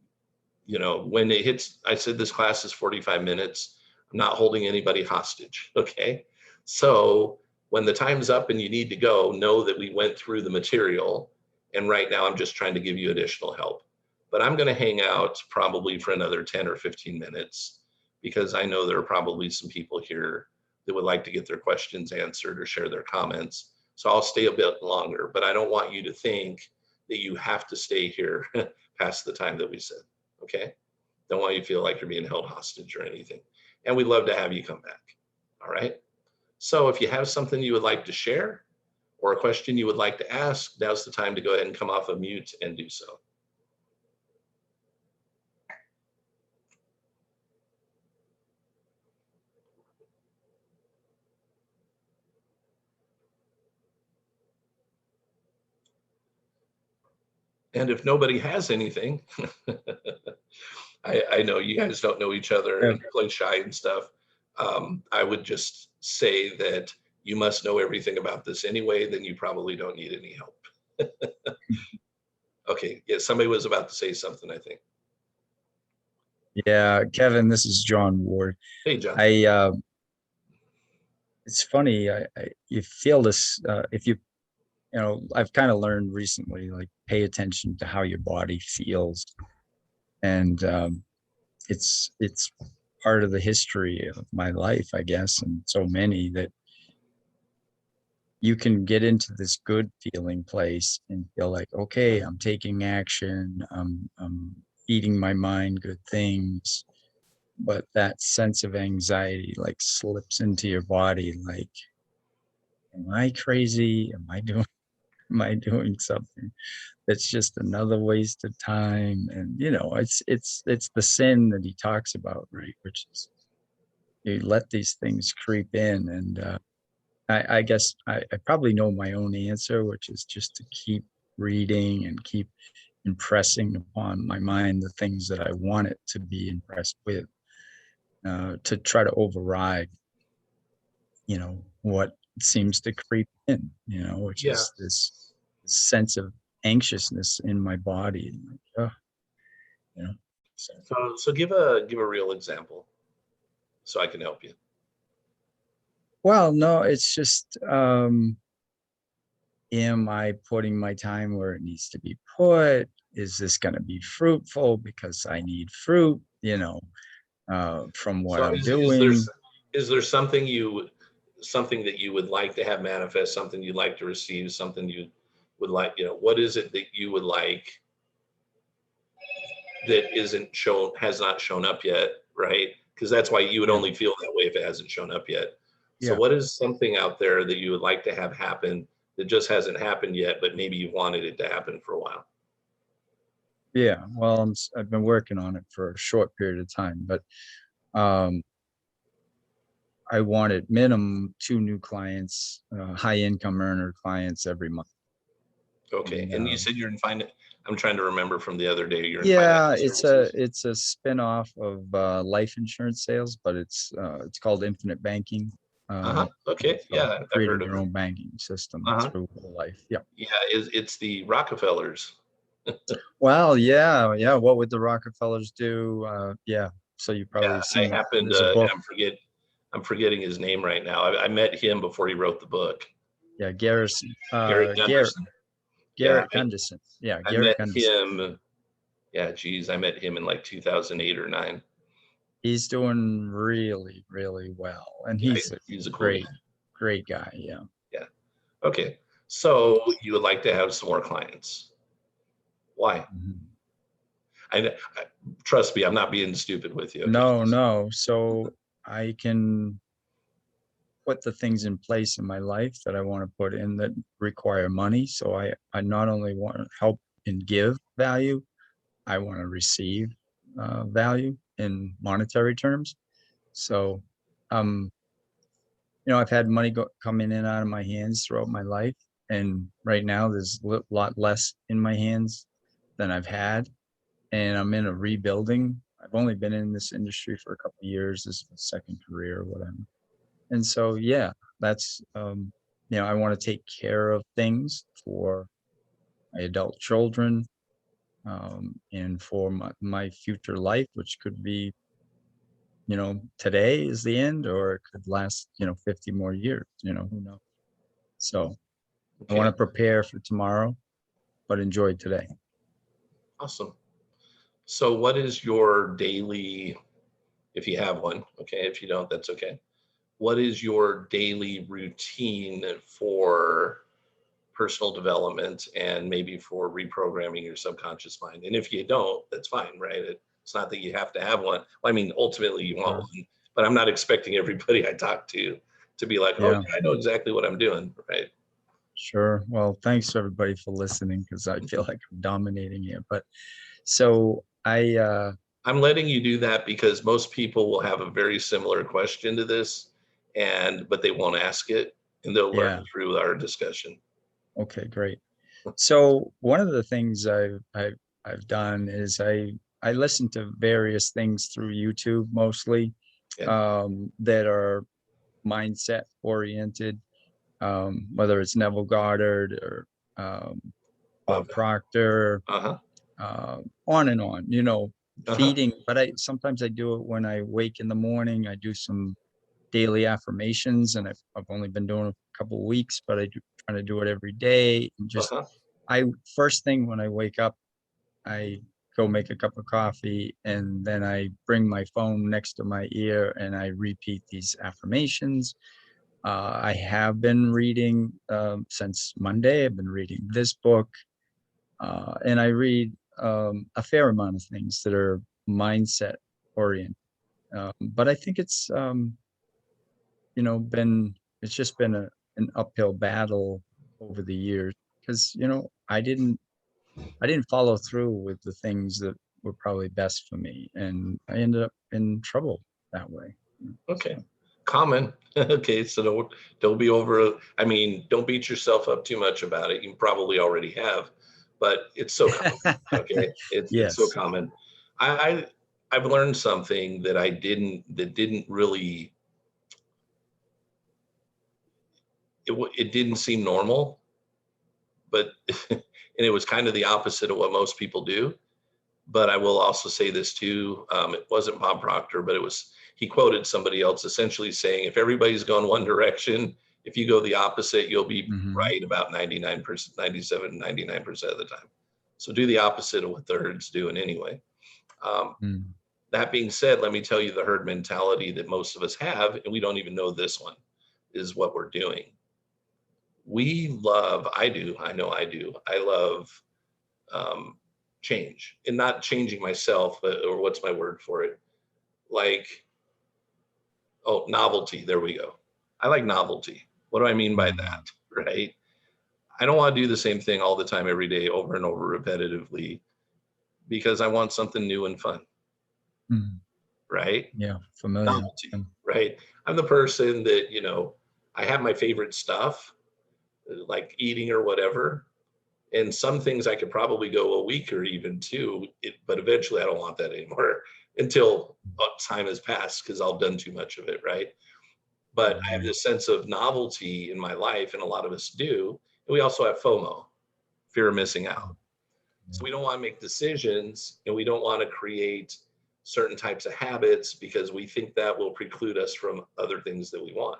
You know, when it hits, I said this class is 45 minutes. I'm not holding anybody hostage, okay? So when the time's up and you need to go, know that we went through the material, and right now I'm just trying to give you additional help. But I'm going to hang out probably for another 10 or 15 minutes, because I know there are probably some people here that would like to get their questions answered or share their comments. So I'll stay a bit longer, but I don't want you to think that you have to stay here past the time that we said, okay? Don't want you to feel like you're being held hostage or anything. And we'd love to have you come back, all right? So if you have something you would like to share or a question you would like to ask, now's the time to go ahead and come off of mute and do so. And if nobody has anything, I know you guys don't know each other and play shy and stuff. I would just say that you must know everything about this anyway, then you probably don't need any help. Okay, yeah, somebody was about to say something, I think. Yeah, Kevin, this is John Ward. Hey, John. It's funny, you feel this, if you know, I've kind of learned recently, like, pay attention to how your body feels. And it's part of the history of my life, I guess, and so many, that you can get into this good feeling place and feel like, okay, I'm taking action, I'm feeding my mind good things. But that sense of anxiety like slips into your body, like, am I crazy? Am I doing something that's just another waste of time? And it's the sin that he talks about, right? Which is, you let these things creep in. And I guess I probably know my own answer, which is just to keep reading and keep impressing upon my mind the things that I want it to be impressed with, to try to override, what seems to creep in, which Yeah. is this sense of anxiousness in my body. Like, oh, So give a real example so I can help you. well, no, it's just, am I putting my time where it needs to be put? Is this going to be fruitful because I need fruit, from what So I'm is doing? there something that you would like to have manifest, something you'd like to receive, something you would like, what is it that you would like that has not shown up yet, right? Because that's why you would Yeah. only feel that way if it hasn't shown up yet. So Yeah. what is something out there that you would like to have happen that just hasn't happened yet, but maybe you wanted it to happen for a while? Yeah. Well, I've been working on it for a short period of time, but um, I wanted minimum 2 new clients, high income earner clients every month. Okay. And you And said you're in finance. I'm trying to remember from the other day. You're in yeah, financial services. it's a spin-off of life insurance sales, but it's called Infinite Banking. Okay. So Yeah, I've creating heard of your it. own banking system Uh-huh. through whole life. Yeah. Yeah, it's the Rockefellers. Well, yeah. What would the Rockefellers do? Yeah. so you Yeah, probably have I seen it. happened There's a to, book. I'm forgetting his name right now. I met him before he wrote the book. Yeah, Garrison. Garrett Garrett Gunderson. Yeah, Garrett Gunderson. Yeah, I Garrett met Gunderson. him. Yeah, geez, I met him in like 2008 or nine. He's doing really, really well, and Yeah, he's a he's a cool guy. great, great guy. Yeah. Yeah. Okay. So you would like to have some more clients. Why? Mhm. I trust me, I'm not being stupid with you. Okay. No, no. So I can put the things in place in my life that I want to put in that require money. So I not only want to help and give value, I want to receive value in monetary terms. So, um, I've had money coming in and out of my hands throughout my life, and right now there's a lot less in my hands than I've had, and I'm in a rebuilding. I've only been in this industry for a couple of years. This is my second career or whatever. And so, yeah, that's, I want to take care of things for my adult children, and for my future life, which could be, today is the end, or it could last, 50 more years, who knows? So I want Okay. to prepare for tomorrow, but enjoy today. Awesome. So what is your daily, if you have one, okay, if you don't, that's okay. What is your daily routine for personal development and maybe for reprogramming your subconscious mind? And if you don't, that's fine, right? It's not that you have to have one. Well, I mean, ultimately you want Sure. one, but I'm not expecting everybody I talk to be like, oh, Yeah, yeah, I know exactly what I'm doing, right? sure. Well, thanks everybody for listening because I feel like I'm dominating here. But so I'm letting you do that because most people will have a very similar question to this, but they won't ask it, and they'll learn yeah, through our discussion. okay, great. So one of the things I've done is I listen to various things through YouTube mostly, Yeah, that are mindset oriented, whether it's Neville Goddard or um, love Bob that. Proctor, Uh-huh. on and on, Uh-huh. feeding. But I sometimes I do it when I wake in the morning. I do some daily affirmations, and I've only been doing it a couple of weeks, but trying to do it every day. And just Uh-huh. I first thing when I wake up, I go make a cup of coffee, and then I bring my phone next to my ear and I repeat these affirmations. I have been reading, since Monday. I've been reading this book, and I read a fair amount of things that are mindset oriented. But I think been it's just been an uphill battle over the years because I didn't follow through with the things that were probably best for me, and I ended up in trouble that way. Okay. So Common. Okay, so don't be over. I mean, don't beat yourself up too much about it. You probably already have, but it's so common. Okay, it's so yes. common. I I've learned something that didn't really it didn't seem normal, but and it was kind of the opposite of what most people do. But I will also say this too. It wasn't Bob Proctor, but he quoted somebody else essentially saying, if everybody's going one direction, if you go the opposite, you'll be Hmm. right about 99%, 97, 99% of the time. So do the opposite of what the herd's doing anyway. Um, Mm. that being said, let me tell you the herd mentality that most of us have, and we don't even know this one, is what we're doing. I know I do. I love um, change and not changing myself, or what's my word for it? Like, oh, novelty. There we go. I like novelty. What do I mean by Mm. that? Right. I don't want to do the same thing all the time, every day, over and over repetitively, because I want something new and fun. Mm. Right. Yeah, familiar. Novelty. Right. I'm the person that, I have my favorite stuff, like eating or whatever. And some things I could probably go a week or even two, but eventually I don't want that anymore until time has passed because I've done too much of it, right? But I have Right. this sense of novelty in my life, and a lot of us do. And we also have FOMO, fear of missing out. Mm. So we don't want to make decisions, and we don't want to create certain types of habits because we think that will preclude us from other things that we want,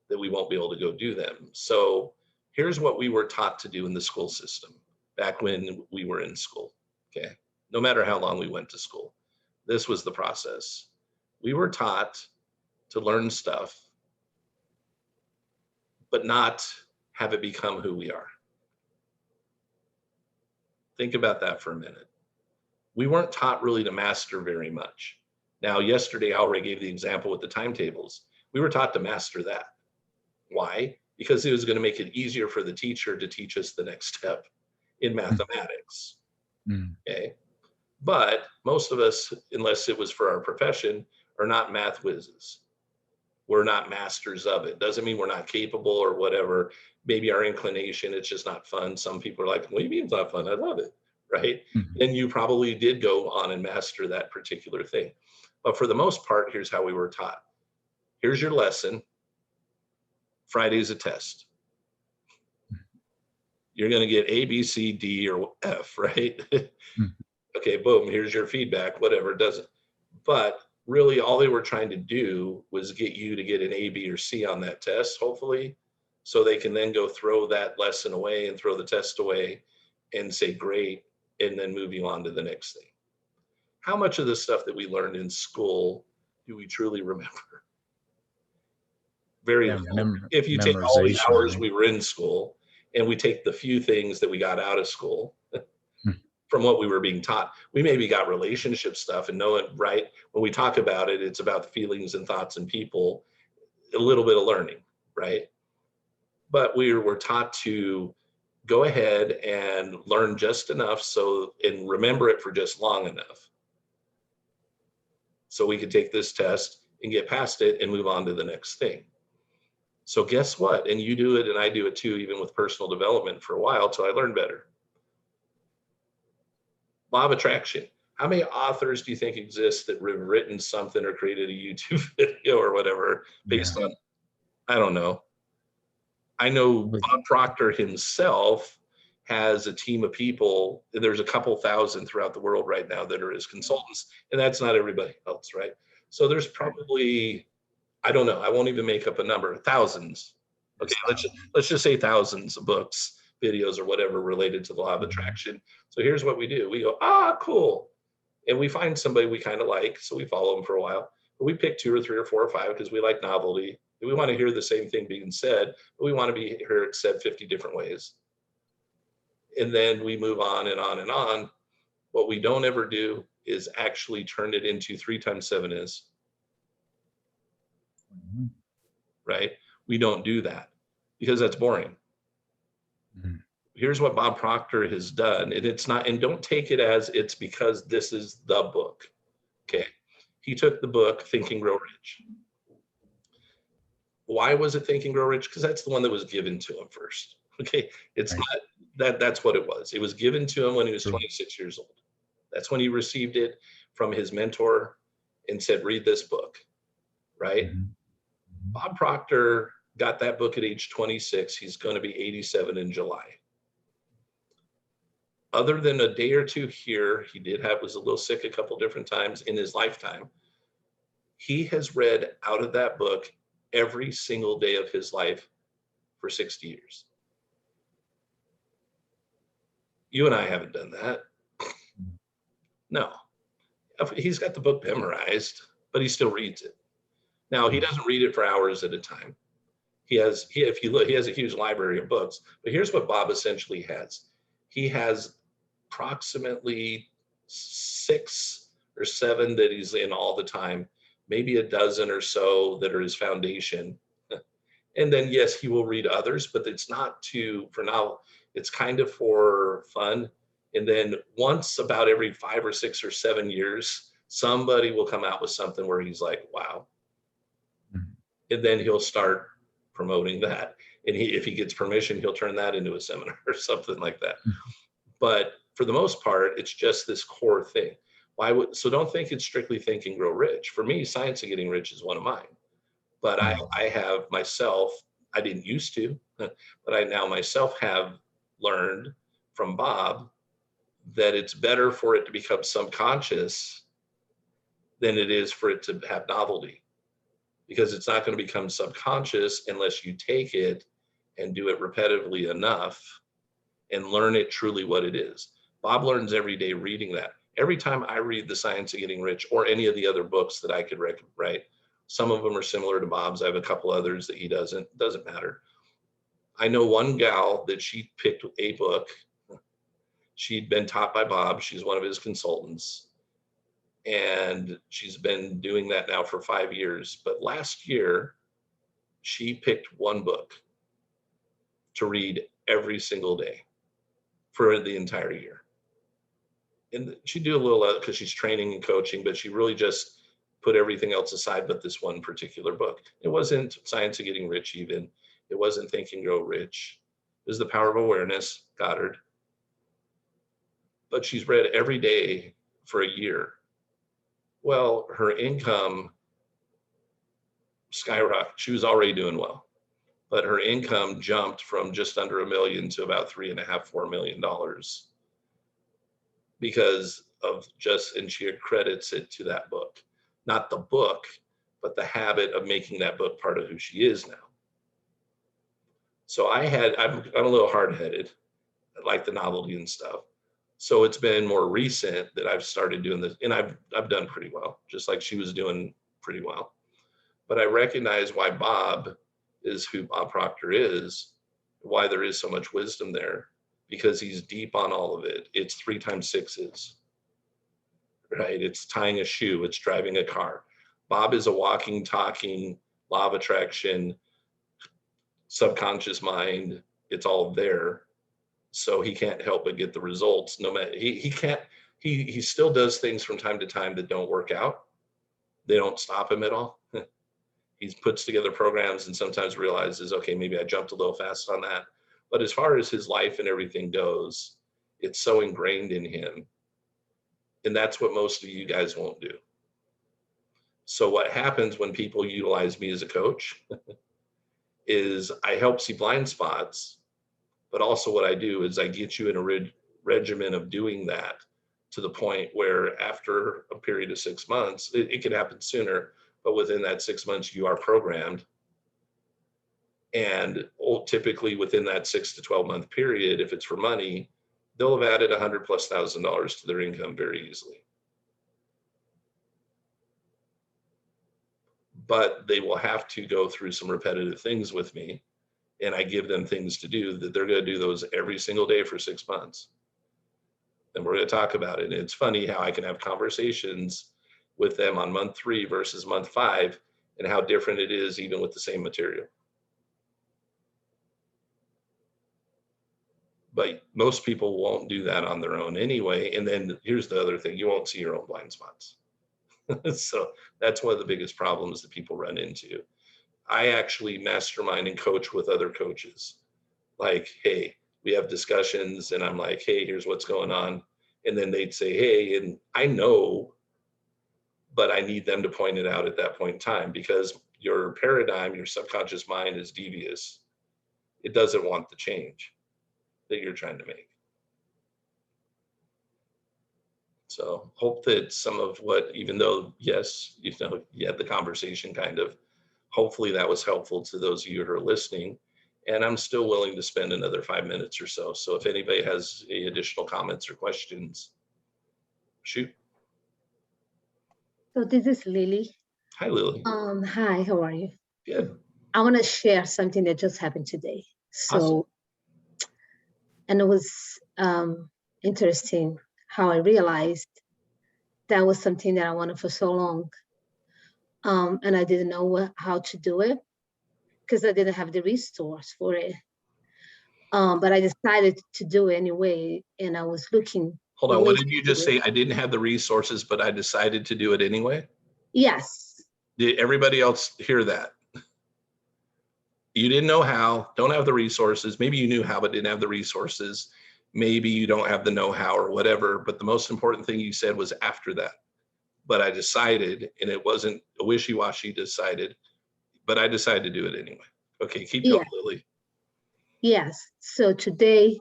that we won't be able to go do them. So here's what we were taught to do in the school system back when we were in school. Okay. No matter how long we went to school, this was the process. We were taught to learn stuff, but not have it become who we are. Think about that for a minute. We weren't taught really to master very much. Now, yesterday, I already gave the example with the timetables. We were taught to master that. Why? Because it was going to make it easier for the teacher to teach us the next step in mathematics. Okay. But most of us, unless it was for our profession, are not math whizzes. We're not masters of it. Doesn't mean we're not capable or whatever. Maybe our inclination, it's just not fun. Some people are like, what do you mean it's not fun? I love it, right? And you probably did go on and master that particular thing. But for the most part, here's how we were taught. Here's your lesson. Friday's a test. You're going to get A, B, C, D, or F, right? Okay, boom, here's your feedback, whatever, it doesn't. But really all they were trying to do was get you to get an A, B, or C on that test, hopefully, so they can then go throw that lesson away and throw the test away and say, great, and then move you on to the next thing. How much of the stuff that we learned in school do we truly remember? Very little. If you take all the hours we were in school and we take the few things that we got out of school from what we were being taught, we maybe got relationship stuff and know it, right? When we talk about it, it's about the feelings and thoughts and people, a little bit of learning, right? But we were taught to go ahead and learn just enough and remember it for just long enough so we could take this test and get past it and move on to the next thing. So guess what? And you do it and I do it too, even with personal development for a while till I learn better. Law of attraction. How many authors do you think exist that have written something or created a YouTube video or whatever based on, I don't know. I know Bob Proctor himself has a team of people. There's a couple thousand throughout the world right now that are his consultants, and that's not everybody else, right? So there's probably, I don't know, I won't even make up a number, thousands. Okay, let's just say thousands of books, videos, or whatever related to the law of attraction. So here's what we do. We go, cool. And we find somebody we kind of like, so we follow them for a while. But we pick 2 or 3 or 4 or 5 because we like novelty. We want to hear the same thing being said, but we want to hear it said 50 different ways. And then we move on and on and on. What we don't ever do is actually turn it into 3 times 7 is. Right? We don't do that because that's boring. Here's what Bob Proctor has done, and it's not, and don't take it as it's because this is the book. Okay. He took the book Think and Grow Rich. Why was it Think and Grow Rich? Because that's the one that was given to him first. Okay. It's not that's what it was. It was given to him when he was 26 years old. That's when he received it from his mentor and said, read this book. Right? Bob Proctor got that book at age 26. He's going to be 87 in July. Other than a day or 2 here, he was a little sick a couple different times in his lifetime. He has read out of that book every single day of his life for 60 years. You and I haven't done that. No. He's got the book memorized, but he still reads it. Now, he doesn't read it for hours at a time. If you look, he has a huge library of books, but here's what Bob essentially has. He has approximately 6 or 7 that he's in all the time, maybe a dozen or so that are his foundation. And then, yes, he will read others, but it's not for now, it's kind of for fun. And then once about every 5 or 6 or 7 years, somebody will come out with something where he's like, wow. And then he'll start promoting that. And if he gets permission, he'll turn that into a seminar or something like that. But for the most part, it's just this core thing. So don't think it's strictly Think and Grow Rich. For me, Science of Getting Rich is one of mine. But I have myself, I didn't used to, but I now myself have learned from Bob that it's better for it to become subconscious than it is for it to have novelty, because it's not going to become subconscious unless you take it and do it repetitively enough and learn it truly what it is. Bob learns every day reading that. Every time I read The Science of Getting Rich or any of the other books that I could write, some of them are similar to Bob's. I have a couple others that he doesn't matter. I know one gal that she picked a book. She'd been taught by Bob. She's one of his consultants. And she's been doing that now for 5 years. But last year, she picked one book to read every single day for the entire year. And she'd do a little because she's training and coaching, but she really just put everything else aside but this one particular book. It wasn't Science of Getting Rich even. It wasn't Think and Grow Rich. It was The Power of Awareness, Goddard. But she's read every day for a year. Well, her income skyrocketed. She was already doing well, but her income jumped from just under $1 million to about $3.5–4 million because of and she credits it to that book, not the book, but the habit of making that book part of who she is now. So I'm a little hard-headed. I like the novelty and stuff. So it's been more recent that I've started doing this, and I've done pretty well, just like she was doing pretty well. But I recognize why Bob is who Bob Proctor is, why there is so much wisdom there, because he's deep on all of it. It's 3 times 6s, right? It's tying a shoe, it's driving a car. Bob is a walking, talking law of attraction, subconscious mind. It's all there. So he can't help but get the results. No matter he still does things from time to time that don't work out. They don't stop him at all. He puts together programs and sometimes realizes, okay, maybe I jumped a little fast on that. But as far as his life and everything goes, it's so ingrained in him. And that's what most of you guys won't do. So what happens when people utilize me as a coach is I help see blind spots, but also what I do is I get you in a regimen of doing that to the point where after a period of 6 months, it could happen sooner, but within that 6 months, you are programmed. And typically within that 6 to 12 month period, if it's for money, they'll have added $100,000+ to their income very easily. But they will have to go through some repetitive things with me. And I give them things to do that they're going to do those every single day for 6 months. And we're going to talk about it. And it's funny how I can have conversations with them on month 3 versus month 5 and how different it is even with the same material. But most people won't do that on their own anyway. And then here's the other thing, you won't see your own blind spots. So that's one of the biggest problems that people run into. I actually mastermind and coach with other coaches. Like, hey, we have discussions and I'm like, hey, here's what's going on. And then they'd say, hey, and I know, but I need them to point it out at that point in time because your paradigm, your subconscious mind is devious. It doesn't want the change that you're trying to make. So hope that some of what, even though, yes, you had the conversation kind of, hopefully that was helpful to those of you who are listening. And I'm still willing to spend another 5 minutes or so. So if anybody has any additional comments or questions, shoot. So this is Lily. Hi, Lily. Hi, how are you? Good. I want to share something that just happened today. So, Awesome. And it was interesting how I realized that was something that I wanted for so long. And I didn't know how to do it because I didn't have the resource for it. But I decided to do it anyway. And I was looking. Hold on, what did you just say? I didn't have the resources, but I decided to do it anyway? Yes. Did everybody else hear that? You didn't know how, don't have the resources. Maybe you knew how, but didn't have the resources. Maybe you don't have the know-how or whatever, but the most important thing you said was after that. But I decided, and it wasn't a wishy-washy decided, but I decided to do it anyway. Okay, keep going, Lily. Yes, so today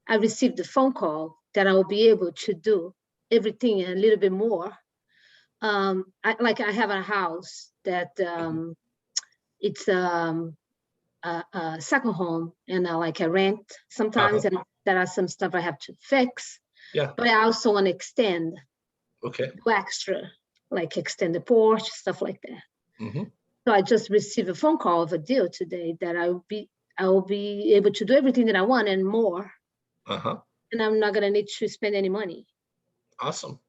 I received a phone call that I will be able to do everything and a little bit more I have a house that it's a second home, and I rent sometimes, and there are some stuff I have to fix. Yeah. But I also want to extend, Okay. do extra, like extend the porch, stuff like that. Mm-hmm. So I just received a phone call of a deal today that I will be able to do everything that I want and more. Uh-huh. And I'm not gonna need to spend any money. Awesome.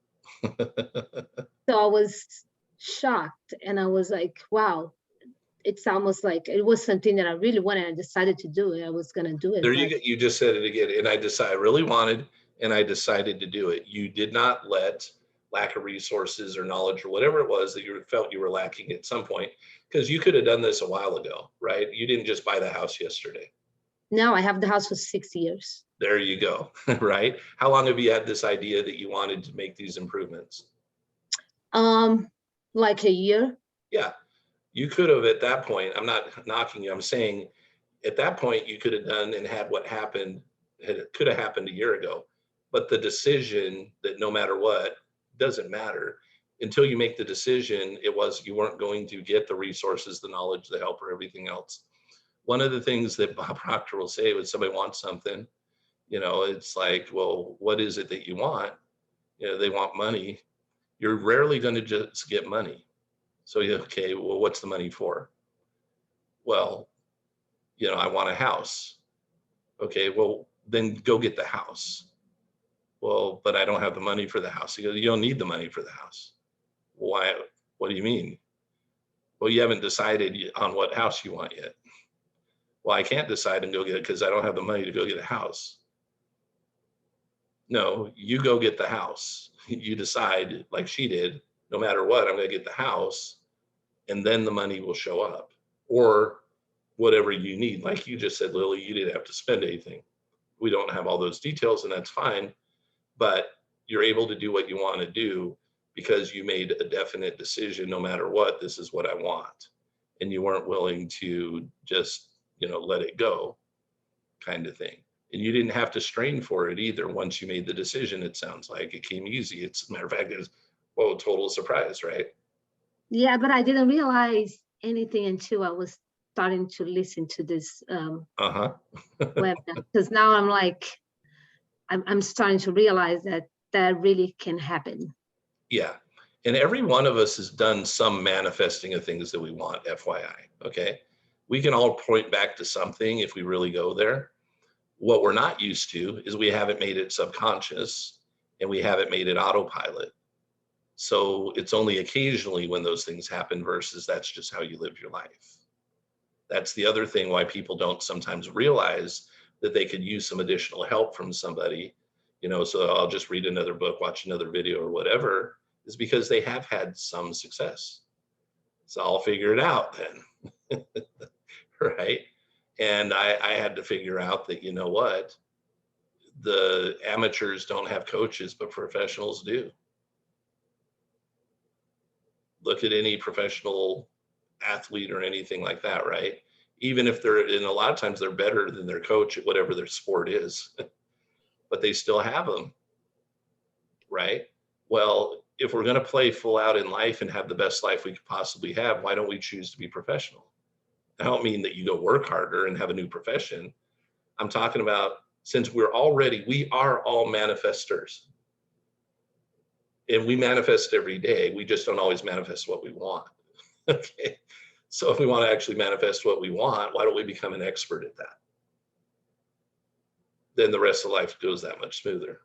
So I was shocked, and I was like, wow, it's almost like it was something that I really wanted. I decided to do it. I was gonna do it. There you go. You just said it again. And I really wanted, and I decided to do it. You did not let lack of resources or knowledge or whatever it was that you felt you were lacking at some point, because you could have done this a while ago, right? You didn't just buy the house yesterday. Now I have the house for 6 years. There you go. Right? How long have you had this idea that you wanted to make these improvements? Like a year. Yeah. You could have at that point, I'm not knocking you, I'm saying at that point you could have done and had what happened, it could have happened a year ago. But the decision that no matter what, doesn't matter until you make the decision, you weren't going to get the resources, the knowledge, the help, or everything else. One of the things that Bob Proctor will say when somebody wants something, it's like, well, what is it that you want? They want money. You're rarely going to just get money. So, okay, well, what's the money for? Well, I want a house. Okay, well, then go get the house. Well, but I don't have the money for the house. You don't need the money for the house. Why? What do you mean? Well, you haven't decided on what house you want yet. Well, I can't decide and go get it because I don't have the money to go get a house. No, you go get the house. You decide, like she did, no matter what, I'm going to get the house, and then the money will show up. Or whatever you need. Like you just said, Lily, you didn't have to spend anything. We don't have all those details, and that's fine. But you're able to do what you want to do because you made a definite decision, no matter what, this is what I want. And you weren't willing to just, let it go, kind of thing. And you didn't have to strain for it either. Once you made the decision, it sounds like it came easy. It's a matter of fact, it's, whoa, total surprise, right? Yeah, but I didn't realize anything until I was starting to listen to this Uh-huh. webinar, because now I'm like, I'm starting to realize that really can happen. Yeah. And every one of us has done some manifesting of things that we want, FYI. Okay. We can all point back to something if we really go there. What we're not used to is we haven't made it subconscious and we haven't made it autopilot. So it's only occasionally when those things happen versus that's just how you live your life. That's the other thing why people don't sometimes realize that they could use some additional help from somebody, so I'll just read another book, watch another video or whatever, is because they have had some success. So I'll figure it out then. Right. And I had to figure out that, what? The amateurs don't have coaches, but professionals do. Look at any professional athlete or anything like that, right? Even if and a lot of times they're better than their coach at whatever their sport is, but they still have them, right? Well, if we're going to play full out in life and have the best life we could possibly have, why don't we choose to be professional? I don't mean that you go work harder and have a new profession. I'm talking about, since we are all manifestors, and we manifest every day. We just don't always manifest what we want. Okay. So if we want to actually manifest what we want, why don't we become an expert at that? Then the rest of life goes that much smoother.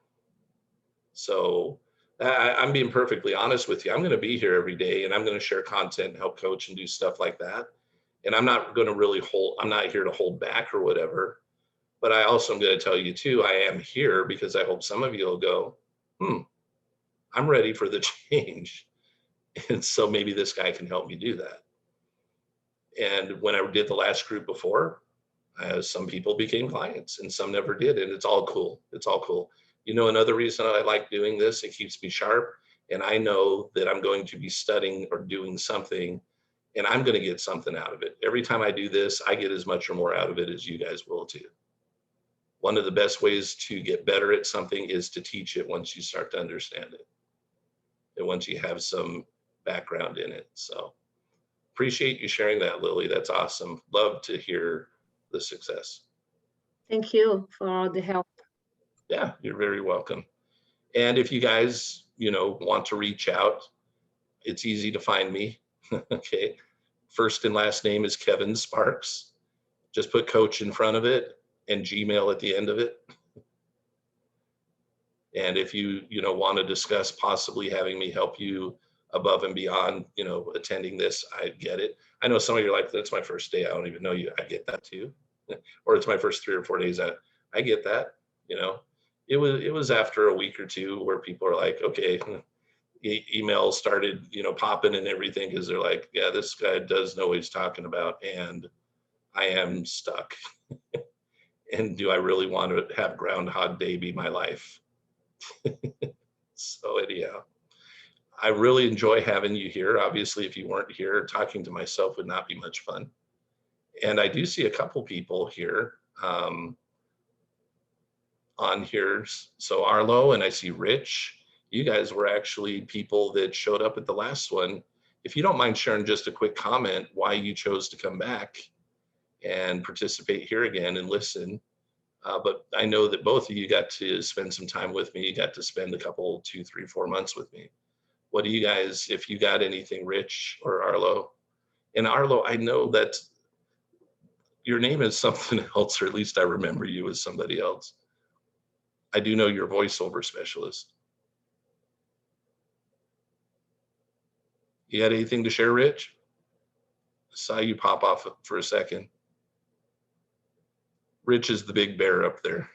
So I'm being perfectly honest with you. I'm going to be here every day and I'm going to share content and help coach and do stuff like that. And I'm not going to I'm not here to hold back or whatever. But I also am going to tell you too, I am here because I hope some of you will go, I'm ready for the change. And so maybe this guy can help me do that. And when I did the last group before, some people became clients and some never did. And it's all cool. It's all cool. Another reason I like doing this, it keeps me sharp. And I know that I'm going to be studying or doing something and I'm going to get something out of it. Every time I do this, I get as much or more out of it as you guys will too. One of the best ways to get better at something is to teach it once you start to understand it. And once you have some background in it. So appreciate you sharing that, Lily. That's awesome. Love to hear the success. Thank you for all the help. Yeah, you're very welcome. And if you guys, want to reach out, it's easy to find me. Okay. First and last name is Kevin Sparks. Just put coach in front of it and Gmail at the end of it. And if you, want to discuss possibly having me help you above and beyond, attending this, I get it. I know some of you are like, that's my first day. I don't even know you. I get that too. Or it's my first 3 or 4 days. I get that, It was after a week or two where people are like, okay, emails started, popping and everything because they're like, yeah, this guy does know what he's talking about, and I am stuck. And do I really want to have Groundhog Day be my life? So anyhow, I really enjoy having you here. Obviously, if you weren't here, talking to myself would not be much fun. And I do see a couple people here on here. So Arlo, and I see Rich. You guys were actually people that showed up at the last one. If you don't mind sharing just a quick comment why you chose to come back and participate here again and listen. But I know that both of you got to spend some time with me. You got to spend a couple, 2, 3, 4 months with me. What do you guys, if you got anything, Rich or Arlo? And Arlo, I know that your name is something else, or at least I remember you as somebody else. I do know you're a voiceover specialist. You had anything to share, Rich? Saw you pop off for a second. Rich is the big bear up there.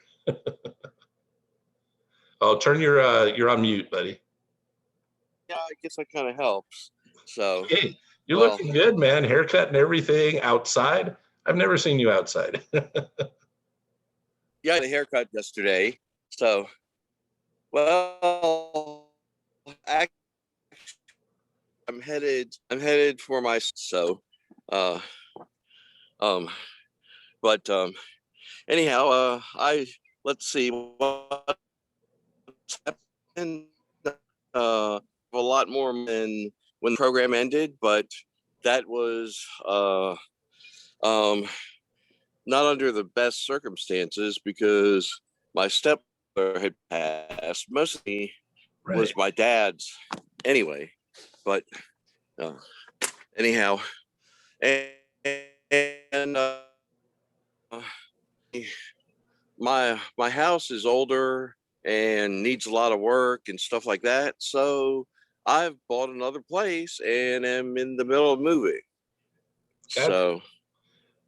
Oh, turn you're on mute, buddy. Yeah, I guess that kind of helps. So, Hey, you're well, looking good, man. Haircut and everything outside. I've never seen you outside. yeah, I had a haircut yesterday. So, well, actually, I'm headed for my uh, um, but anyhow, let's see what's happened. A lot more than when the program ended, but that was not under the best circumstances because my stepmother had passed. Mostly Right. was my dad's anyway, but anyhow, and my house is older and needs a lot of work and stuff like that. So I've bought another place and am in the middle of moving. Gotcha. So,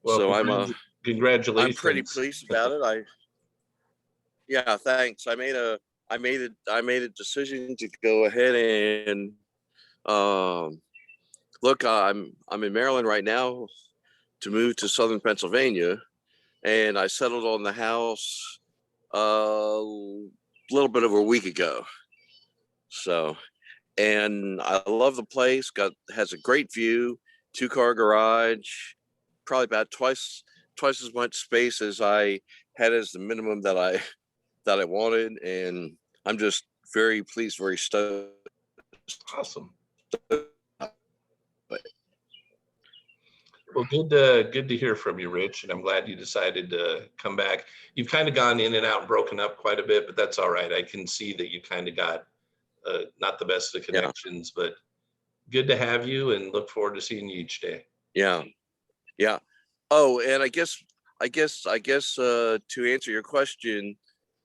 Well, so congratulations. I'm pretty pleased about it. Yeah, thanks. I made a decision to go ahead and look. I'm in Maryland right now to move to southern Pennsylvania, and I settled on the house a little bit over a week ago. So, and I love the place. Has a great view, 2-car garage, probably about twice as much space as I had as the minimum that I wanted, and I'm just very pleased, very stoked. Awesome. Well, good to hear from you, Rich, and I'm glad you decided to come back. You've kind of gone in and out and broken up quite a bit, but that's all right. I can see that you kind of got not the best of connections, but good to have you, and look forward to seeing you each day. Yeah. Oh, and I guess to answer your question,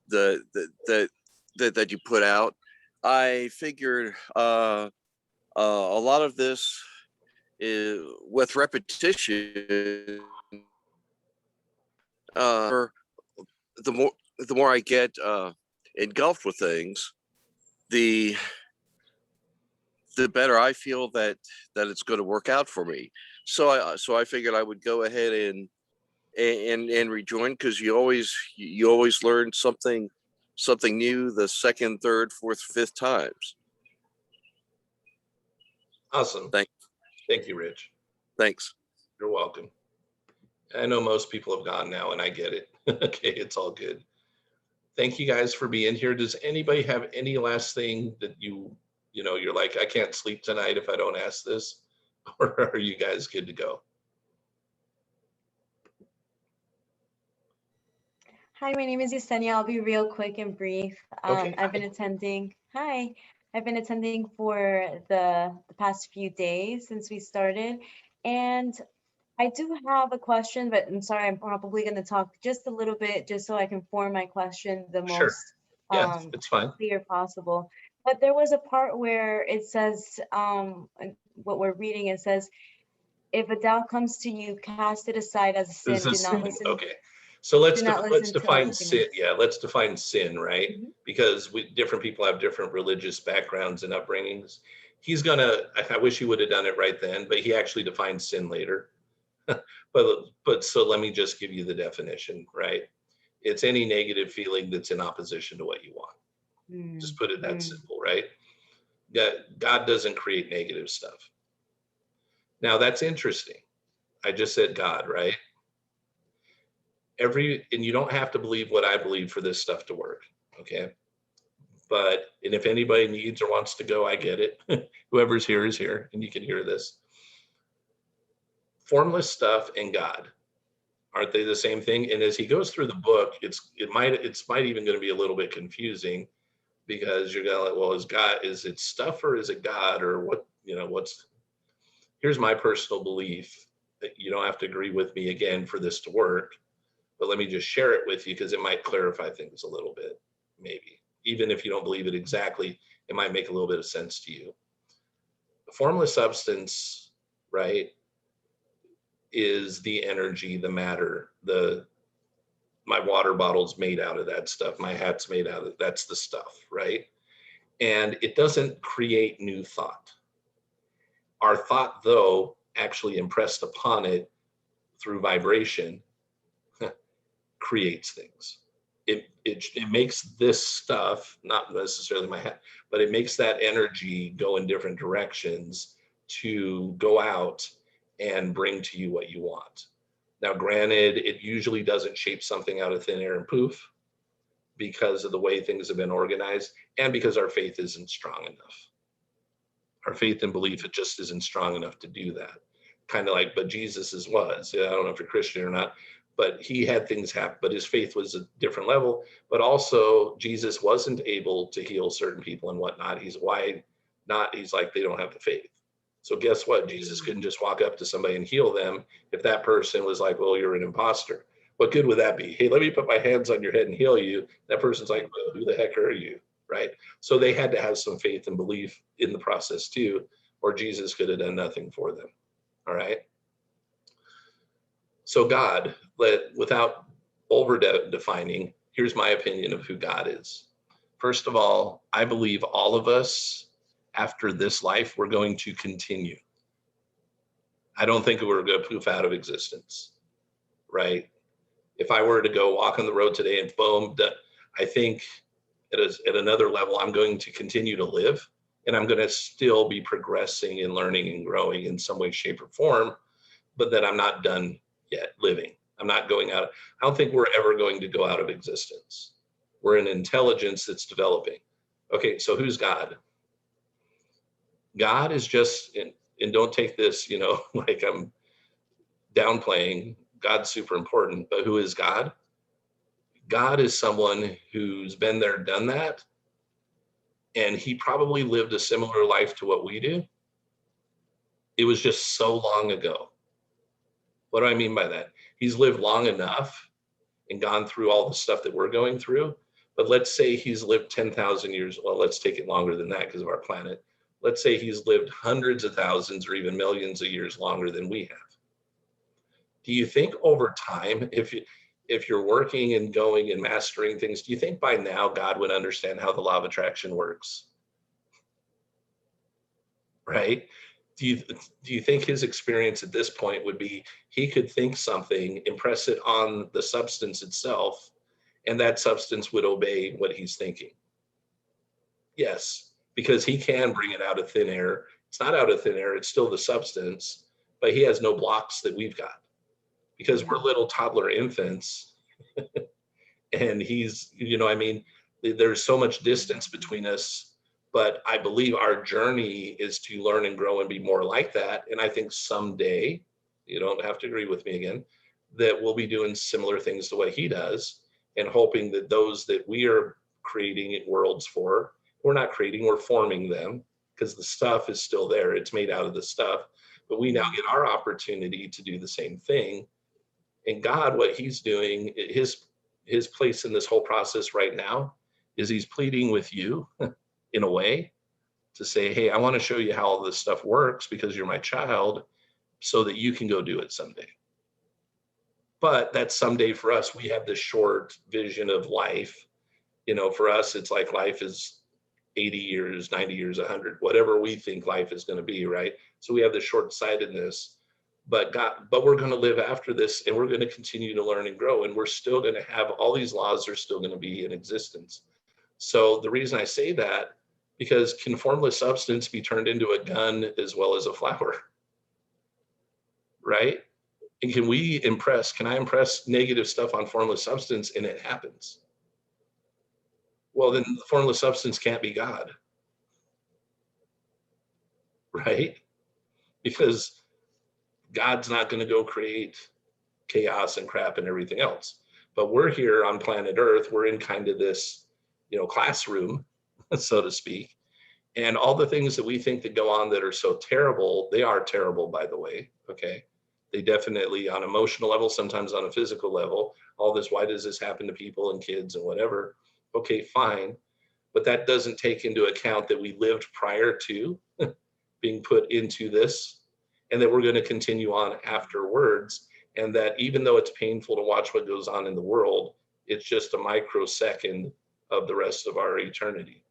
that you put out, I figured a lot of this is with repetition. The more I get engulfed with things, the better I feel that it's going to work out for me. So I figured I would go ahead and rejoin, because you always learn something new the second, third, fourth, fifth times. Awesome. Thank you, Rich. Thanks. You're welcome. I know most people have gone now, and I get it. Okay, it's all good. Thank you guys for being here. Does anybody have any last thing that you You know, you're like, I can't sleep tonight if I don't ask this, or are you guys good to go? Hi, my name is Yesenia. I'll be real quick and brief. Okay. I've been attending. Hi, I've been attending for the past few days since we started, and I do have a question, but I'm sorry, I'm probably going to talk just a little bit just so I can form my question the Sure. most Yeah, it's fine. clear possible. But there was a part where it says, what we're reading, it says, if a doubt comes to you, cast it aside as a sin. This Do is not sin. listen. Okay. So let's Do not let's listen to define arguments. sin. Yeah, let's define sin, right? Mhm. Because different people have different religious backgrounds and upbringings. He's gonna. I wish he would have done it right then, but he actually defines sin later. but so let me just give you the definition, right? It's any negative feeling that's in opposition to what you want. Just put it that simple, right? God doesn't create negative stuff. Now that's interesting. I just said God, right? And you don't have to believe what I believe for this stuff to work, okay? And if anybody needs or wants to go, I get it. Whoever's here is here, and you can hear this. Formless stuff and God, aren't they the same thing? And as he goes through the book, it might even going to be a little bit confusing, because you're gonna like, well, is it stuff or is it God, or what? You know, here's my personal belief, that you don't have to agree with me again for this to work, but let me just share it with you because it might clarify things a little bit, maybe. Even if you don't believe it exactly, it might make a little bit of sense to you. The formless substance, right, is the energy, the matter, my water bottle's made out of that stuff, my hat's made out of that's the stuff, right? And it doesn't create new thought. Our thought, though, actually impressed upon it through vibration, creates things. It makes this stuff, not necessarily my hat, but it makes that energy go in different directions to go out and bring to you what you want. Now, granted, it usually doesn't shape something out of thin air and poof, because of the way things have been organized, and because our faith isn't strong enough. Our faith and belief, it just isn't strong enough to do that. Kind of like, but Jesus's was. I don't know if you're Christian or not, but he had things happen, but his faith was a different level. But also, Jesus wasn't able to heal certain people and whatnot. He's like, they don't have the faith. So guess what? Jesus couldn't just walk up to somebody and heal them if that person was like, well, you're an imposter. What good would that be? Hey, let me put my hands on your head and heal you. That person's like, well, who the heck are you? Right? So they had to have some faith and belief in the process too, or Jesus could have done nothing for them. All right. So God, without over defining, here's my opinion of who God is. First of all, I believe all of us, after this life, we're going to continue. I don't think we're going to poof out of existence, right? If I were to go walk on the road today and boom, I think at another level, I'm going to continue to live, and I'm going to still be progressing and learning and growing in some way, shape, or form, but that I'm not done yet living. I'm not going out. I don't think we're ever going to go out of existence. We're an intelligence that's developing. Okay, so who's God? God is just, and don't take this, like I'm downplaying. God's super important, but who is God? God is someone who's been there, done that, and he probably lived a similar life to what we do. It was just so long ago. What do I mean by that? He's lived long enough and gone through all the stuff that we're going through. But let's say he's lived 10,000 years. Well, let's take it longer than that because of our planet. Let's say he's lived hundreds of thousands or even millions of years longer than we have. Do you think over time, if you're working and going and mastering things, do you think by now God would understand how the law of attraction works? Right? Do you think his experience at this point would be he could think something, impress it on the substance itself, and that substance would obey what he's thinking? Yes, because he can bring it out of thin air. It's not out of thin air, it's still the substance, but he has no blocks that we've got because we're little toddler infants. And he's, there's so much distance between us But I believe our journey is to learn and grow and be more like that. And I think someday, you don't have to agree with me again, that we'll be doing similar things the way he does, and hoping that those that we are creating worlds for, we're not creating, we're forming them, because the stuff is still there. It's made out of the stuff. But we now get our opportunity to do the same thing. And God, what he's doing, his place in this whole process right now is he's pleading with you in a way to say, hey, I want to show you how all this stuff works because you're my child, so that you can go do it someday. But that someday for us, we have this short vision of life. You know, for us, it's like life is 80 years, 90 years, 100, whatever we think life is going to be, right? So we have the short-sightedness, but we're going to live after this, and we're going to continue to learn and grow, and we're still going to have all these laws are still going to be in existence. So the reason I say that, because can formless substance be turned into a gun as well as a flower, right? And can I impress negative stuff on formless substance and it happens? Well, then the formless substance can't be God, right? Because God's not going to go create chaos and crap and everything else. But we're here on planet Earth. We're in kind of this, classroom, so to speak. And all the things that we think that go on that are so terrible, they are terrible, by the way. Okay. They definitely, on emotional level, sometimes on a physical level, all this, why does this happen to people and kids and whatever? Okay, fine. But that doesn't take into account that we lived prior to being put into this, and that we're going to continue on afterwards. And that even though it's painful to watch what goes on in the world, it's just a microsecond of the rest of our eternity.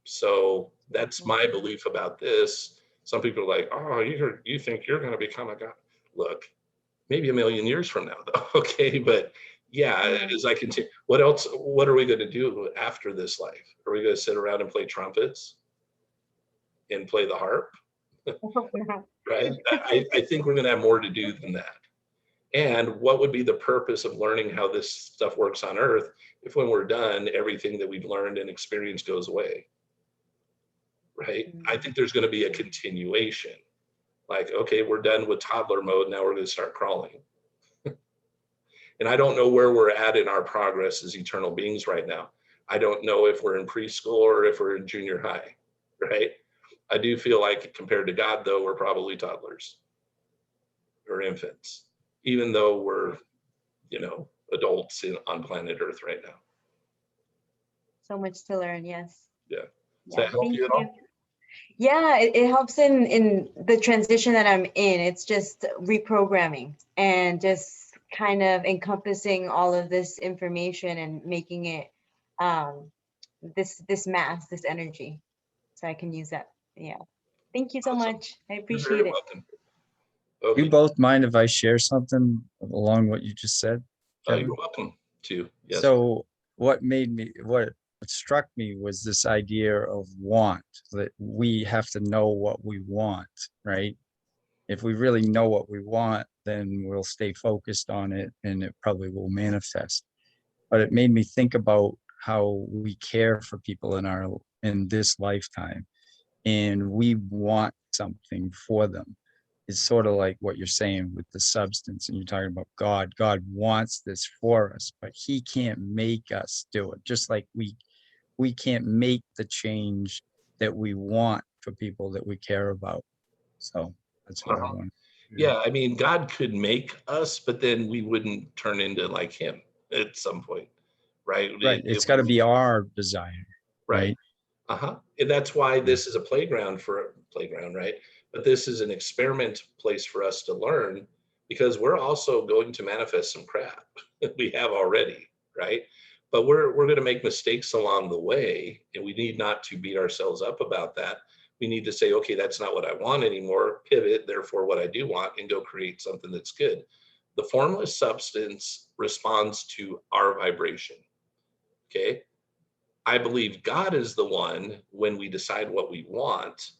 So that's my belief about this. Some people are like, oh, you think you're going to become a God? Look, maybe a million years from now, though. Okay. But yeah, as I continue, what else, what are we going to do after this life? Are we going to sit around and play trumpets and play the harp? Right. I think we're going to have more to do than that. And what would be the purpose of learning how this stuff works on Earth if when we're done, everything that we've learned and experienced goes away? Right? I think there's going to be a continuation. Like, okay, we're done with toddler mode. Now we're going to start crawling. And I don't know where we're at in our progress as eternal beings right now. I don't know if we're in preschool or if we're in junior high, right? I do feel like compared to God, though, we're probably toddlers or infants, even though we're, adults on planet Earth right now. So much to learn, yes. Yeah. Does Yeah, that help thank you at all? Yeah, it helps in the transition that I'm in. It's just reprogramming and just kind of encompassing all of this information and making it this mass, this energy, so I can use that. Yeah. Thank you so Awesome. much. I You're appreciate very it. welcome. You Okay. both mind if I share something along what you just said, Kevin? You're welcome to. Yes. So what struck me was this idea of want, that we have to know what we want, right? If we really know what we want, then we'll stay focused on it and it probably will manifest. But it made me think about how we care for people in this lifetime, and we want something for them. It's sort of like what you're saying with the substance, and you're talking about God. God wants this for us, but he can't make us do it. Just like we can't make the change that we want for people that we care about. So that's what I want. Yeah, I mean, God could make us, but then we wouldn't turn into like him at some point, right? Right. It's got to be our desire, right. right? And that's why this is a playground, right? But this is an experiment place for us to learn, because we're also going to manifest some crap. We have already, right? But we're going to make mistakes along the way, and we need not to beat ourselves up about that. We need to say, okay, that's not what I want anymore. Pivot, therefore, what I do want, and go create something that's good. The formless substance responds to our vibration. Okay. I believe God is the one, when we decide what we want,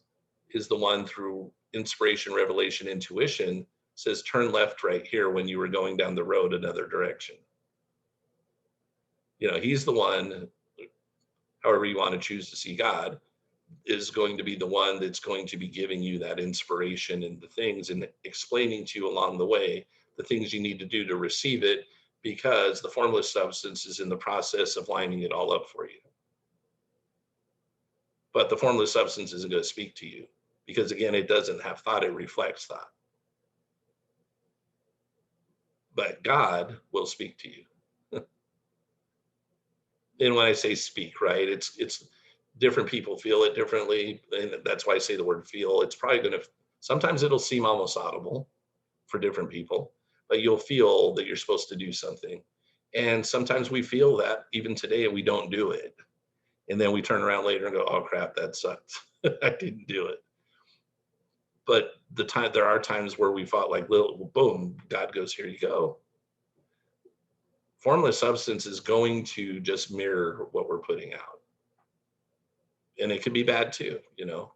is the one through inspiration, revelation, intuition, says, turn left right here when you were going down the road another direction. He's the one. however you want to choose to see God, is going to be the one that's going to be giving you that inspiration and the things and explaining to you along the way the things you need to do to receive it, because the formless substance is in the process of lining it all up for you. But the formless substance isn't going to speak to you because, again, it doesn't have thought, it reflects thought. But God will speak to you. And when I say speak, right, it's different people feel it differently. And that's why I say the word feel. It's probably going to, sometimes it'll seem almost audible for different people, but you'll feel that you're supposed to do something. And sometimes we feel that even today and we don't do it. And then we turn around later and go, oh crap, that sucks. I didn't do it. But there are times where we fought like little, boom, God goes, here you go. Formless substance is going to just mirror what we're putting out. And it can be bad too, you know.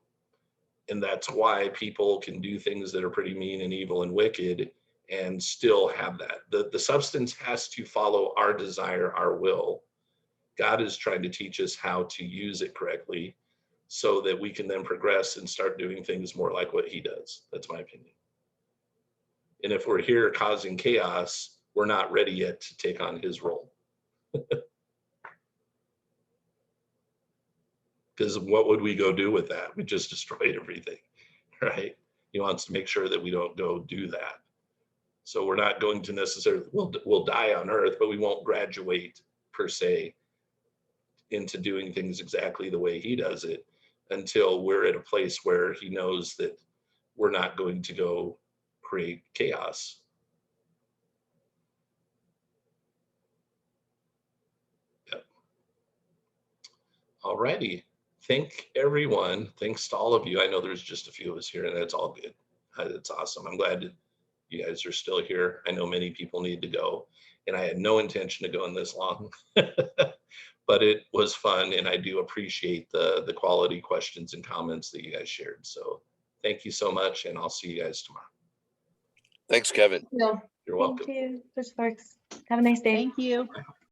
And that's why people can do things that are pretty mean and evil and wicked and still have that. The substance has to follow our desire, our will. God is trying to teach us how to use it correctly so that we can then progress and start doing things more like what he does. That's my opinion. And if we're here causing chaos, we're not ready yet to take on his role. Because what would we go do with that? We just destroyed everything, right? He wants to make sure that we don't go do that. So we're not going to necessarily, we'll die on earth, but we won't graduate per se into doing things exactly the way he does it until we're at a place where he knows that we're not going to go create chaos. Yep. All righty. Thank everyone. Thanks to all of you. I know there's just a few of us here, and that's all good. It's awesome. I'm glad that you guys are still here. I know many people need to go, and I had no intention of going this long, but it was fun, and I do appreciate the quality questions and comments that you guys shared. So thank you so much, and I'll see you guys tomorrow. Thanks, Kevin. Yeah. You're welcome. Thank you, Push Sparks. Have a nice day. Thank you.